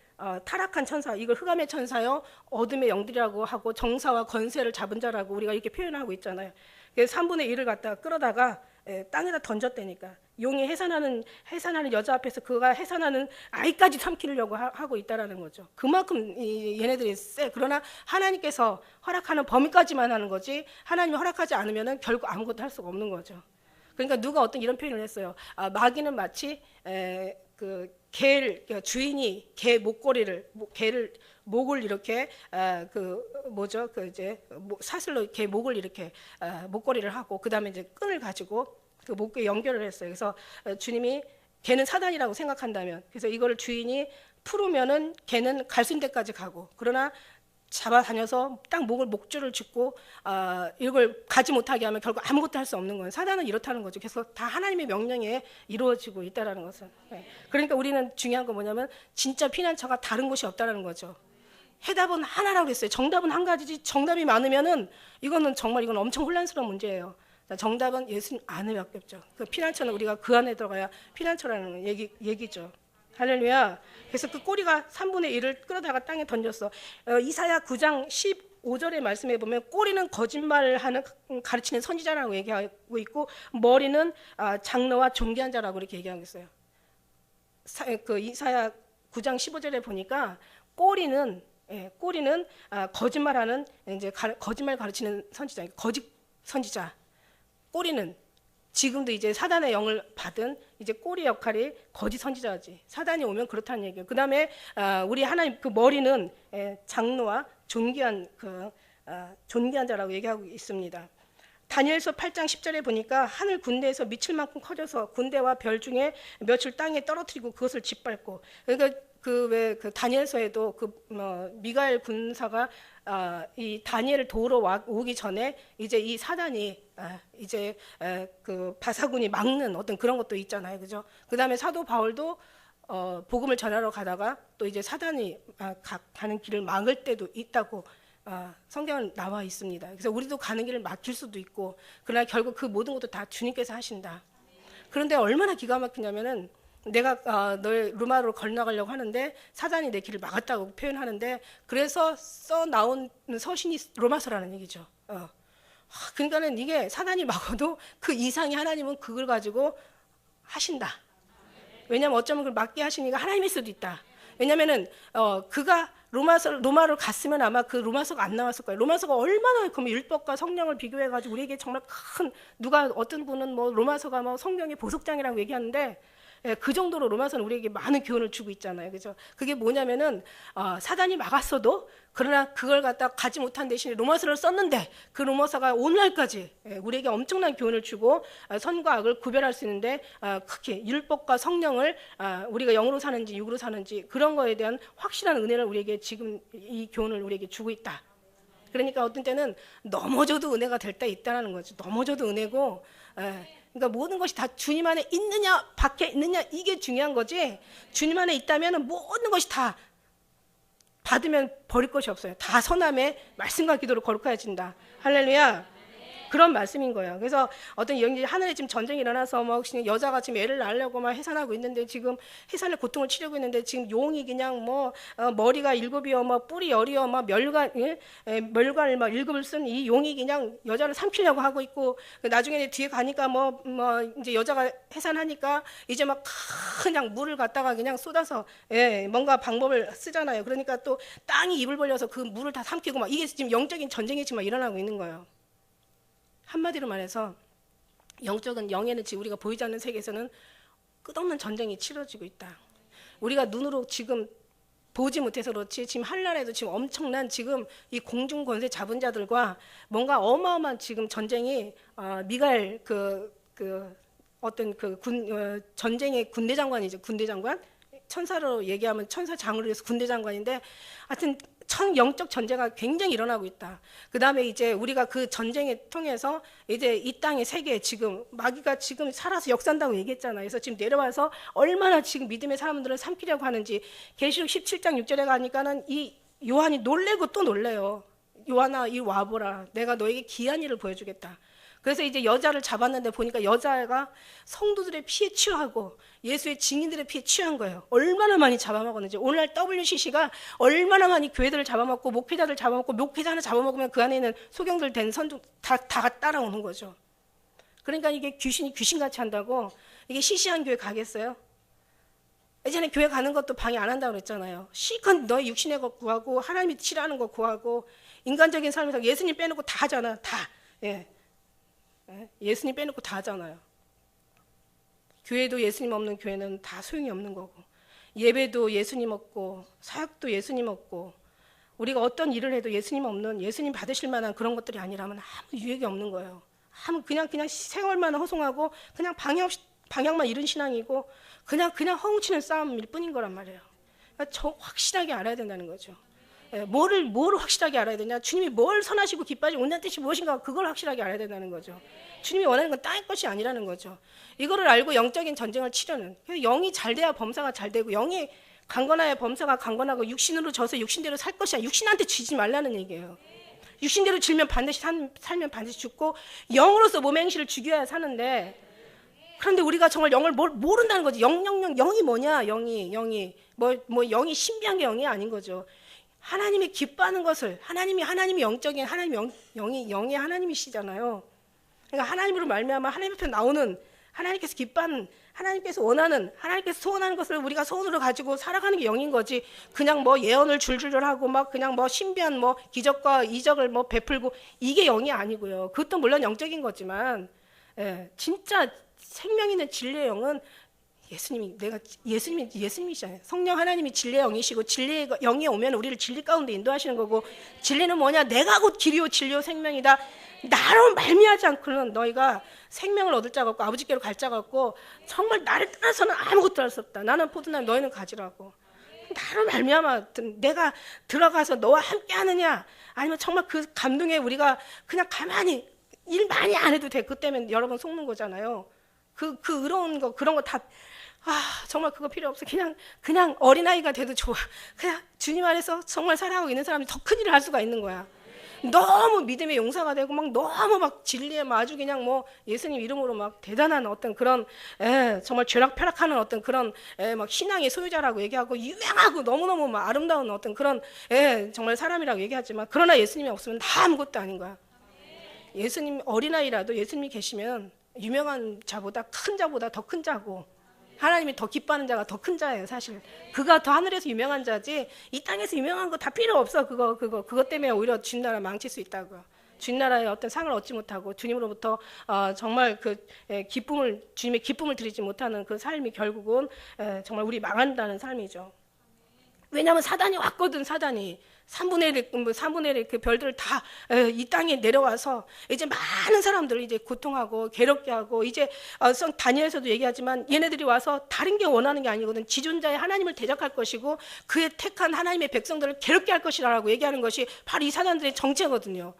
S1: 타락한 천사, 이걸 흑암의 천사요, 어둠의 영들이라고 하고 정사와 권세를 잡은 자라고 우리가 이렇게 표현하고 있잖아요. 그래서 3분의 1을 갖다가 끌어다가 땅에다 던졌다니까. 용이 해산하는 여자 앞에서 그가 해산하는 아이까지 삼키려고 하고 있다라는 거죠. 그만큼 얘네들이 세. 그러나 하나님께서 허락하는 범위까지만 하는 거지 하나님이 허락하지 않으면 결국 아무것도 할 수가 없는 거죠. 그러니까 누가 어떤 이런 표현을 했어요. 마귀는 마치 주인이 개 목을 이렇게 사슬로 개 목을 이렇게 목걸이를 하고 그 다음에 이제 끈을 가지고 그 목에 연결을 했어요. 그래서 주님이 개는 사단이라고 생각한다면 그래서 이거를 주인이 풀으면은 개는 갈 수 있는 데까지 가고 그러나 잡아다녀서 딱 목줄을 짚고 이걸 가지 못하게 하면 결국 아무것도 할 수 없는 거예요. 사단은 이렇다는 거죠. 그래서 다 하나님의 명령에 이루어지고 있다는 것은. 그러니까 우리는 중요한 건 뭐냐면 진짜 피난처가 다른 곳이 없다는 거죠. 해답은 하나라고 그랬어요. 정답은 한 가지지 정답이 많으면은 이건 엄청 혼란스러운 문제예요. 정답은 예수님 안에밖에 없죠. 그 피난처는 우리가 그 안에 들어가야 피난처라는 얘기죠. 할렐루야. 그래서 그 꼬리가 3분의 1을 끌어다가 땅에 던졌어. 이사야 9장 15절의 말씀에 보면 꼬리는 거짓말을 가르치는 선지자라고 얘기하고 있고 머리는 장로와 존귀한 자라고 이렇게 얘기하고 있어요. 그 이사야 9장 15절에 보니까 꼬리는 거짓말하는 이제 거짓말 가르치는 선지자, 거짓 선지자. 꼬리는 지금도 이제 사단의 영을 받은 이제 꼬리 역할이 거짓 선지자지. 사단이 오면 그렇다는 얘기예요. 그 다음에 우리 하나님 그 머리는 장로와 존귀한 자라고 얘기하고 있습니다. 다니엘서 8장 10절에 보니까 하늘 군대에서 미칠 만큼 커져서 군대와 별 중에 몇을 땅에 떨어뜨리고 그것을 짓밟고, 그러니까 그 다니엘서에도 미가엘 군사가 이 다니엘을 도우러 오기 전에 이제 이 사단이 이제 그 바사군이 막는 어떤 그런 것도 있잖아요, 그죠? 그 다음에 사도 바울도 복음을 전하러 가다가 또 이제 사단이 가는 길을 막을 때도 있다고 성경은 나와 있습니다. 그래서 우리도 가는 길을 막힐 수도 있고, 그러나 결국 그 모든 것도 다 주님께서 하신다. 그런데 얼마나 기가 막히냐면은 내가 너의 루마로 건너가려고 하는데 사단이 내 길을 막았다고 표현하는데, 그래서 써 나온 서신이 로마서라는 얘기죠. 그러니까는 이게 사단이 막아도 그 이상의 하나님은 그걸 가지고 하신다. 왜냐하면 어쩌면 그걸 막게 하시니까 하나님일 수도 있다. 왜냐면은 그가 로마를 갔으면 아마 그 로마서가 안 나왔을 거예요. 로마서가 얼마나 그러면 율법과 성령을 비교해가지고 우리에게 정말 큰, 누가 어떤 분은 뭐 로마서가 뭐 성경의 보석장이라고 얘기하는데, 그 정도로 로마서는 우리에게 많은 교훈을 주고 있잖아요, 그죠? 그게 뭐냐면은 사단이 막았어도, 그러나 그걸 갖다 가지 못한 대신에 로마서를 썼는데 그 로마서가 오늘날까지 우리에게 엄청난 교훈을 주고 선과 악을 구별할 수 있는데, 크게 율법과 성령을 우리가 영으로 사는지 육으로 사는지 그런 거에 대한 확실한 은혜를 우리에게 지금 이 교훈을 우리에게 주고 있다. 그러니까 어떤 때는 넘어져도 은혜가 될 때 있다는 거죠. 넘어져도 은혜고, 그러니까 모든 것이 다 주님 안에 있느냐 밖에 있느냐 이게 중요한 거지, 주님 안에 있다면 모든 것이 다 받으면 버릴 것이 없어요. 다 선함에 말씀과 기도로 거룩해진다. 할렐루야. 그런 말씀인 거예요. 그래서 어떤 하늘에 지금 전쟁이 일어나서 뭐 여자가 지금 애를 낳으려고 막 해산하고 있는데, 지금 해산의 고통을 치르고 있는데, 지금 용이 그냥 뭐 머리가 7이요, 뭐 뿔이 10이요, 막 멸관을 막 7을 쓴 이 용이 그냥 여자를 삼키려고 하고 있고, 나중에 뒤에 가니까 뭐 이제 여자가 해산하니까 이제 막 그냥 물을 갖다가 그냥 쏟아서 뭔가 방법을 쓰잖아요. 그러니까 또 땅이 입을 벌려서 그 물을 다 삼키고 막, 이게 지금 영적인 전쟁이 지금 일어나고 있는 거예요. 한마디로 말해서 영에는 지금 우리가 보이지 않는 세계에서는 끝없는 전쟁이 치러지고 있다. 우리가 눈으로 지금 보지 못해서 그렇지, 지금 한나라에도 지금 엄청난 지금 이 공중 권세 잡은 자들과 뭔가 어마어마한 지금 전쟁이 미갈 어떤 전쟁의 군대 장관이죠. 군대 장관, 천사로 얘기하면 천사 장으로 해서 군대 장관인데, 하여튼 영적 전쟁이 굉장히 일어나고 있다. 그 다음에 이제 우리가 그 전쟁을 통해서 이제 이 땅의 세계에 지금 마귀가 지금 살아서 역사한다고 얘기했잖아요. 그래서 지금 내려와서 얼마나 지금 믿음의 사람들을 삼키려고 하는지, 계시록 17장 6절에 가니까는 이 요한이 놀래고 또 놀래요. 요한아, 이 와보라. 내가 너에게 기이한 일을 보여주겠다. 그래서 이제 여자를 잡았는데 보니까 여자가 성도들의 피에 취하고 예수의 증인들의 피에 취한 거예요. 얼마나 많이 잡아먹었는지. 오늘날 WCC가 얼마나 많이 교회들을 잡아먹고 목회자들 잡아먹고, 목회자 하나 잡아먹으면 그 안에 있는 소경들 된 선종 다 따라오는 거죠. 그러니까 이게 귀신이 귀신같이 한다고, 이게 시시한 교회 가겠어요? 예전에 교회 가는 것도 방해 안 한다고 그랬잖아요. 실컷 너의 육신의 것 구하고 하나님이 싫어하는 거 구하고, 인간적인 삶에서 예수님 빼놓고 다 하잖아. 다. 예수님 빼놓고 다 하잖아요. 교회도 예수님 없는 교회는 다 소용이 없는 거고, 예배도 예수님 없고, 사역도 예수님 없고, 우리가 어떤 일을 해도 예수님 없는, 예수님 받으실 만한 그런 것들이 아니라면 아무 유익이 없는 거예요. 그냥 생활만 허송하고 그냥 방향만 잃은 신앙이고 그냥 허웅치는 싸움일 뿐인 거란 말이에요. 그러니까 확실하게 알아야 된다는 거죠. 뭐를 확실하게 알아야 되냐? 주님이 뭘 선하시고 기뻐하시고 온전한 뜻이 무엇인가, 그걸 확실하게 알아야 된다는 거죠. 주님이 원하는 건 땅의 것이 아니라는 거죠. 이거를 알고 영적인 전쟁을 치려는, 그래서 영이 잘 돼야 범사가 잘 되고, 영이 강건해야 범사가 강건하고, 육신으로 져서 육신대로 살 것이 아니라 육신한테 지지 말라는 얘기예요. 육신대로 질면 반드시 살면 반드시 죽고, 영으로서 몸의 행실을 죽여야 사는데, 그런데 우리가 정말 영을 모른다는 거지. 영이 뭐냐? 영이 영이 신비한 게 영이 아닌 거죠. 하나님이 기뻐하는 것을, 하나님이 영적인 영이 하나님이시잖아요. 그러니까 하나님으로 말미암아 하나님 앞에 나오는, 하나님께서 기뻐하는, 하나님께서 원하는, 하나님께서 소원하는 것을 우리가 소원으로 가지고 살아가는 게 영인 거지. 그냥 뭐 예언을 줄줄줄 하고 막 그냥 뭐 신비한 뭐 기적과 이적을 뭐 베풀고, 이게 영이 아니고요. 그것도 물론 영적인 거지만, 진짜 생명 있는 진리의 영은 예수님이시잖아요. 성령 하나님이 진리의 영이시고, 진리의 영이 오면 우리를 진리 가운데 인도하시는 거고, 진리는 뭐냐? 내가 곧 길이요 진리요 생명이다. 나로 말미하지 않고는 너희가 생명을 얻을 자가 없고 아버지께로 갈 자가 없고 정말 나를 떠나서는 아무것도 할 수 없다. 나는 포도나무 너희는 가지라고. 나로 말미암아 내가 들어가서 너와 함께 하느냐 아니면 정말 그 감동에 우리가 그냥 가만히 일 많이 안 해도 돼. 그 때문에 여러 번 속는 거잖아요. 그 의로운 거 그런 거 다 정말 그거 필요 없어. 그냥 어린아이가 돼도 좋아. 그냥 주님 안에서 정말 사랑하고 있는 사람이 더 큰 일을 할 수가 있는 거야. 너무 믿음의 용사가 되고 막 너무 막 진리에 아주 그냥 뭐 예수님 이름으로 막 대단한 어떤 그런 정말 쥐락펴락하는 어떤 그런 막 신앙의 소유자라고 얘기하고 유명하고 너무너무 막 아름다운 어떤 그런 정말 사람이라고 얘기하지만 그러나 예수님이 없으면 다 아무것도 아닌 거야. 예수님 어린아이라도 예수님이 계시면 유명한 자보다 큰 자보다 더 큰 자고 하나님이 더 기뻐하는 자가 더 큰 자예요. 사실 그가 더 하늘에서 유명한 자지 이 땅에서 유명한 거 다 필요 없어. 그것 때문에 오히려 주님 나라 망칠 수 있다고요. 주님 나라의 어떤 상을 얻지 못하고 주님으로부터 정말 그 주님의 기쁨을 드리지 못하는 그 삶이 결국은 정말 우리 망한다는 삶이죠. 왜냐하면 사단이 왔거든. 사단이 3분의 1 그 별들을 다 이 땅에 내려와서 이제 많은 사람들을 이제 고통하고 괴롭게 하고 이제 다니엘에서도 얘기하지만 얘네들이 와서 다른 게 원하는 게 아니거든. 지존자의 하나님을 대적할 것이고 그의 택한 하나님의 백성들을 괴롭게 할 것이라고 얘기하는 것이 바로 이 사단들의 정체거든요.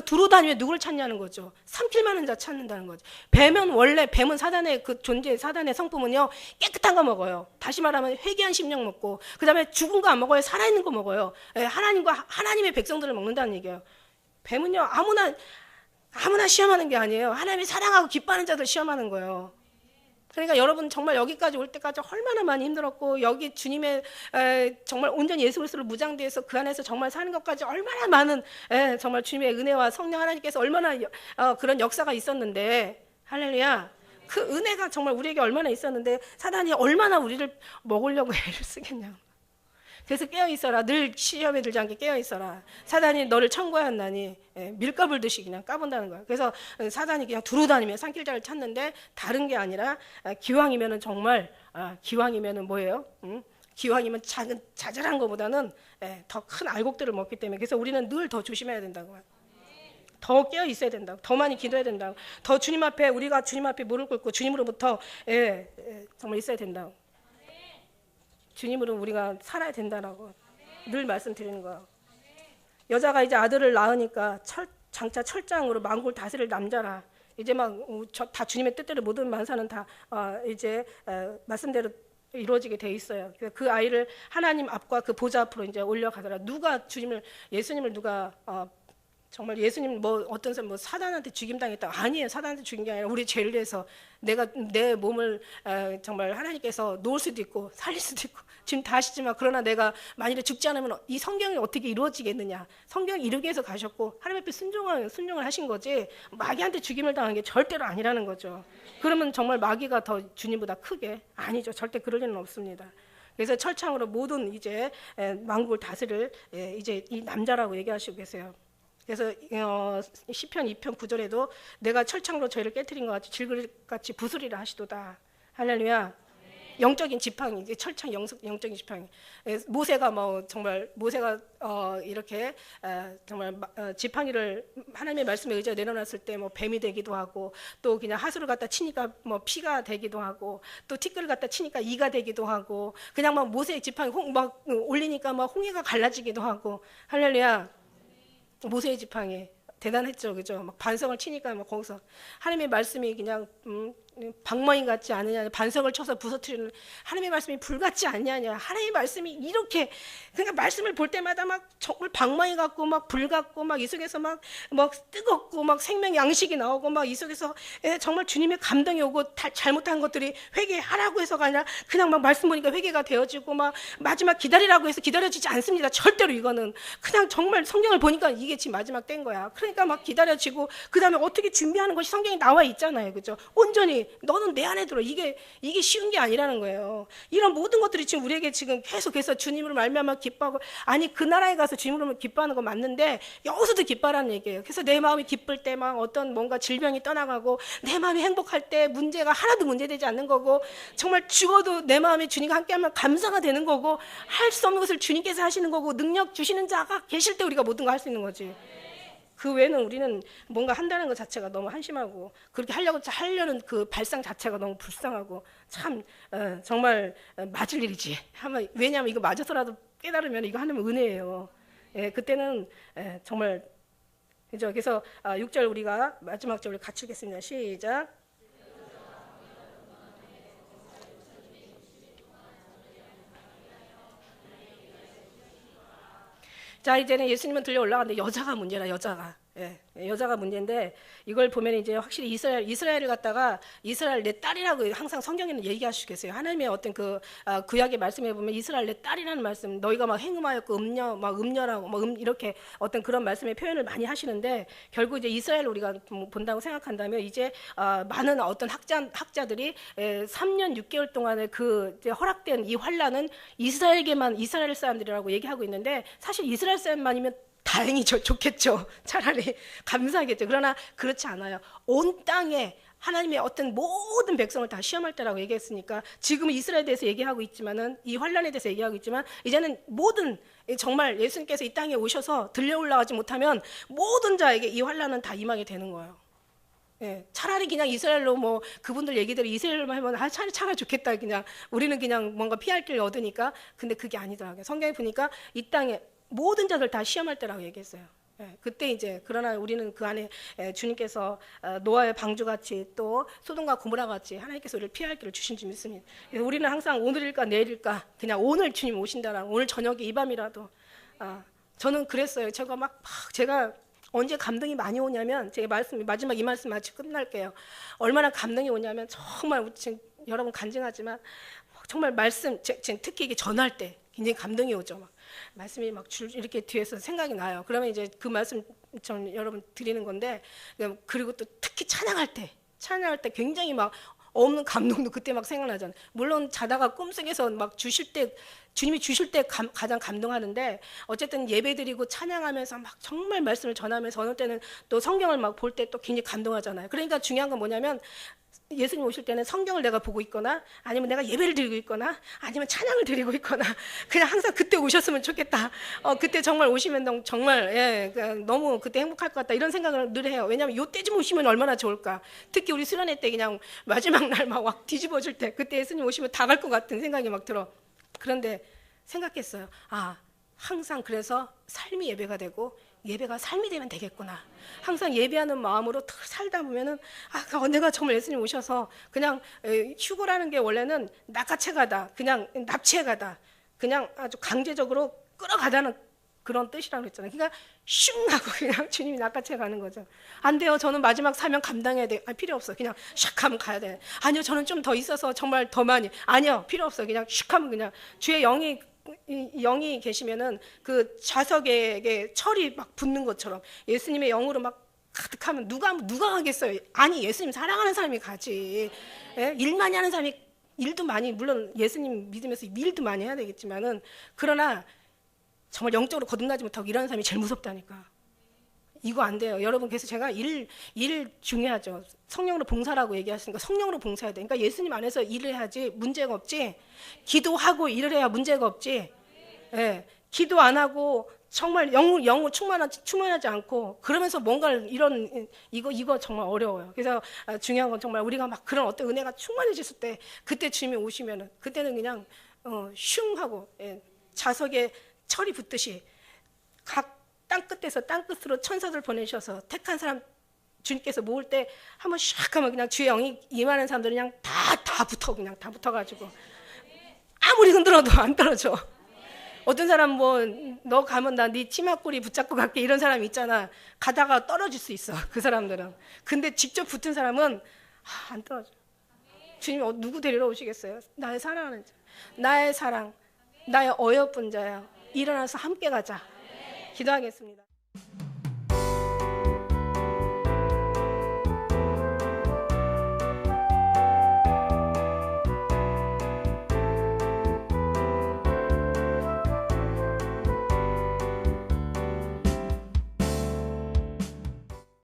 S1: 두루 다니면 누굴 찾냐는 거죠. 삼킬 만한 자 찾는다는 거죠. 뱀은 사단의 그 존재, 사단의 성품은요 깨끗한 거 먹어요. 다시 말하면 회개한 심령 먹고 그 다음에 죽은 거 안 먹어요. 살아있는 거 먹어요. 하나님의 백성들을 먹는다는 얘기예요. 뱀은요 아무나 시험하는 게 아니에요. 하나님이 사랑하고 기뻐하는 자들 시험하는 거예요. 그러니까 여러분 정말 여기까지 올 때까지 얼마나 많이 힘들었고 여기 주님의 정말 온전히 예수 그리스도를 무장대해서 그 안에서 정말 사는 것까지 얼마나 많은 정말 주님의 은혜와 성령 하나님께서 얼마나 그런 역사가 있었는데 할렐루야. 그 은혜가 정말 우리에게 얼마나 있었는데 사단이 얼마나 우리를 먹으려고 애를 쓰겠냐고. 그래서 깨어있어라. 늘 시험에 들지 않게 깨어있어라. 사단이 너를 청구하였나니 밀가불 듯이 그냥 까본다는 거야. 그래서 사단이 그냥 두루다니며 산길자를 찾는데 다른 게 아니라 기왕이면은 정말 기왕이면은 뭐예요? 기왕이면 자잘한 것보다는 더 큰 알곡들을 먹기 때문에 그래서 우리는 늘 더 조심해야 된다고. 더 깨어 있어야 된다고. 더 많이 기도해야 된다고. 더 우리가 주님 앞에 무릎 꿇고 주님으로부터 정말 있어야 된다고. 주님으로 우리가 살아야 된다라고 늘 말씀드리는 거예요. 여자가 이제 아들을 낳으니까 장차 철장으로 만국을 다스릴 남자라. 이제 막 다 주님의 뜻대로 모든 만사는 다 이제 말씀대로 이루어지게 돼 있어요. 그 아이를 하나님 앞과 그 보좌 앞으로 이제 올려가더라. 예수님을 누가 정말 예수님 뭐 어떤 사람 뭐 사단한테 죽임당했다 아니에요. 사단한테 죽인 게 아니라 우리 죄를 위해서 내가 내 몸을 정말 하나님께서 놓을 수도 있고 살릴 수도 있고 지금 다 아시지만 그러나 내가 만일에 죽지 않으면 이 성경이 어떻게 이루어지겠느냐. 성경이 이루기 위해서 가셨고 하나님 앞에 순종을 하신 거지 마귀한테 죽임을 당한 게 절대로 아니라는 거죠. 그러면 정말 마귀가 더 주님보다 크게 아니죠. 절대 그럴 일은 없습니다. 그래서 철창으로 모든 이제 만국을 다스릴 이제 이 남자라고 얘기하시고 계세요. 그래서 시편 2편 9절에도 내가 철창으로 저희를 깨트린 것 같이 질그릇같이 부수리라 하시도다. 할렐루야. 영적인 지팡이, 철창 영적인 지팡이. 모세가 이렇게 정말 지팡이를 하나님의 말씀에 의지해 내려놨을 때 뭐 뱀이 되기도 하고 또 그냥 하수를 갖다 치니까 뭐 피가 되기도 하고 또 티끌을 갖다 치니까 이가 되기도 하고 그냥 막 모세의 지팡이 막 올리니까 막 홍해가 갈라지기도 하고 할렐루야. 모세의 지팡이 대단했죠, 그죠? 막 반성을 치니까 막 거기서 하나님의 말씀이 그냥 방망이 같지 않느냐, 반성을 쳐서 부서뜨리는 하나님의 말씀이 불 같지 않냐냐, 하나님의 말씀이 이렇게 그러니까 말씀을 볼 때마다 막 정말 방망이 같고 막 불 같고 막 이 속에서 막 뜨겁고 막 생명 양식이 나오고 막 이 속에서 정말 주님의 감동이 오고 잘못한 것들이 회개하라고 해서가 아니라 그냥 막 말씀 보니까 회개가 되어지고 막 마지막 기다리라고 해서 기다려지지 않습니다. 절대로 이거는 그냥 정말 성경을 보니까 이게 지금 마지막 때인 거야. 그러니까 막 기다려지고 그 다음에 어떻게 준비하는 것이 성경에 나와 있잖아요, 그죠? 온전히 너는 내 안에 들어. 이게 쉬운 게 아니라는 거예요. 이런 모든 것들이 지금 우리에게 지금 계속해서 주님으로 말미암아 기뻐하고 아니 그 나라에 가서 주님으로 기뻐하는 거 맞는데 여기서도 기뻐하라는 얘기예요. 그래서 내 마음이 기쁠 때 막 어떤 뭔가 질병이 떠나가고 내 마음이 행복할 때 문제가 하나도 문제되지 않는 거고 정말 죽어도 내 마음이 주님과 함께하면 감사가 되는 거고 할 수 없는 것을 주님께서 하시는 거고 능력 주시는 자가 계실 때 우리가 모든 거 할 수 있는 거지. 그 외에는 우리는 뭔가 한다는 것 자체가 너무 한심하고 그렇게 하려는 그 발상 자체가 너무 불쌍하고 참 정말 맞을 일이지. 왜냐하면 이거 맞아서라도 깨달으면 이거 하나님 은혜예요. 예, 그때는 정말 그죠. 그래서 6절 우리가 마지막 절을 같이 읽겠습니다. 시작. 자, 이제는 예수님은 들려 올라가는데 여자가 문제라, 여자가. 예, 여자가 문제인데 이걸 보면 이제 확실히 이스라엘을 갖다가 이스라엘 내 딸이라고 항상 성경에는 얘기하시겠어요. 하나님의 어떤 그 구약의 말씀에 보면 이스라엘 내 딸이라는 말씀, 너희가 막 행음하였고 음녀라고 이렇게 어떤 그런 말씀의 표현을 많이 하시는데 결국 이제 이스라엘 우리가 본다고 생각한다면 이제 많은 어떤 학자들이 3년 6개월 동안의 그 이제 허락된 이 환란은 이스라엘 사람들이라고 얘기하고 있는데 사실 이스라엘 사람만이면 다행이죠. 좋겠죠. 차라리 감사하겠죠. 그러나 그렇지 않아요. 온 땅에 하나님의 어떤 모든 백성을 다 시험할 때라고 얘기했으니까 지금은 이스라엘에 대해서 얘기하고 있지만은 이 환란에 대해서 얘기하고 있지만 이제는 모든 정말 예수님께서 이 땅에 오셔서 들려 올라가지 못하면 모든 자에게 이 환란은 다 임하게 되는 거예요. 예, 차라리 그냥 이스라엘로 뭐 그분들 얘기대로 이스라엘로만 하면 차라리 좋겠다. 그냥 우리는 그냥 뭔가 피할 길을 얻으니까. 근데 그게 아니더라고요. 성경에 보니까 이 땅에 모든 자들 다 시험할 때라고 얘기했어요. 예, 그때 이제 그러나 우리는 그 안에 주님께서 노아의 방주같이 또 소돔과 고모라같이 하나님께서 우리를 피할 길을 주신 줄 믿습니다. 그래서 우리는 항상 오늘일까 내일일까 그냥 오늘 주님 오신다라는 오늘 저녁에 이 밤이라도 저는 그랬어요. 제가 언제 감동이 많이 오냐면 제가 마지막 이 말씀 마치고 끝날게요. 얼마나 감동이 오냐면 정말 여러분 간증하지만 정말 말씀 특히 이게 전할 때 굉장히 감동이 오죠. 막 말씀이 막 이렇게 뒤에서 생각이 나요. 그러면 이제 그 말씀 전 여러분 드리는 건데 그리고 또 특히 찬양할 때 굉장히 막 없는 감동도 그때 막 생각나잖아요. 물론 자다가 꿈속에서 막 주님이 주실 때 가장 감동하는데 어쨌든 예배드리고 찬양하면서 막 정말 말씀을 전하면서 어느 때는 또 성경을 막 볼 때 또 굉장히 감동하잖아요. 그러니까 중요한 건 뭐냐면 예수님 오실 때는 성경을 내가 보고 있거나 아니면 내가 예배를 드리고 있거나 아니면 찬양을 드리고 있거나 그냥 항상 그때 오셨으면 좋겠다. 그때 정말 오시면 정말 너무 그때 행복할 것 같다 이런 생각을 늘 해요. 왜냐하면 요때쯤 오시면 얼마나 좋을까. 특히 우리 수련회 때 그냥 마지막 날 막 뒤집어질 때 그때 예수님 오시면 다 갈 것 같은 생각이 막 들어. 그런데 생각했어요. 항상 그래서 삶이 예배가 되고 예배가 삶이 되면 되겠구나. 항상 예배하는 마음으로 살다 보면은 내가 정말 예수님 오셔서 그냥 휴거라는 게 원래는 낚아채가다, 그냥 납치해가다, 그냥 아주 강제적으로 끌어가다는 그런 뜻이라고 했잖아요. 그러니까 슝 하고 그냥 주님이 낚아채가는 거죠. 안 돼요. 저는 마지막 사명 감당해야 돼. 필요 없어. 그냥 샥 하면 가야 돼. 아니요. 저는 좀 더 있어서 정말 더 많이. 아니요. 필요 없어. 그냥 슉 하면 그냥 주의 영이 계시면은 그 좌석에 철이 막 붙는 것처럼 예수님의 영으로 막 가득하면 누가 가겠어요? 아니 예수님 사랑하는 사람이 가지. 일 많이 하는 사람이 일도 많이 물론 예수님 믿으면서 일도 많이 해야 되겠지만은 그러나 정말 영적으로 거듭나지 못하고 이러는 사람이 제일 무섭다니까. 이거 안 돼요. 여러분 그래서 제가 일 중요하죠. 성령으로 봉사라고 얘기하시니까 성령으로 봉사해야 돼. 그러니까 예수님 안에서 일을 해야지 문제가 없지. 기도하고 일을 해야 문제가 없지. 기도 안 하고 정말 영으로 충만하지 않고 그러면서 뭔가를 이거 정말 어려워요. 그래서 중요한 건 정말 우리가 막 그런 어떤 은혜가 충만해졌을 때 그때 주님이 오시면은 그때는 그냥 슝 하고 자석에 철이 붙듯이 각 땅끝에서 땅끝으로 천사들 보내셔서 택한 사람 주님께서 모을 때 한번 샥 하면 그냥 주의 영이 임하는 사람들은 그냥 다 붙어가지고 아무리 흔들어도 안 떨어져. 어떤 사람 너 가면 나 네 치마꼬리 붙잡고 갈게 이런 사람이 있잖아. 가다가 떨어질 수 있어 그 사람들은. 근데 직접 붙은 사람은 안 떨어져. 주님 누구 데리러 오시겠어요? 나의 사랑하는 자, 나의 사랑, 나의 어여쁜 자야. 일어나서 함께 가자. 기도하겠습니다.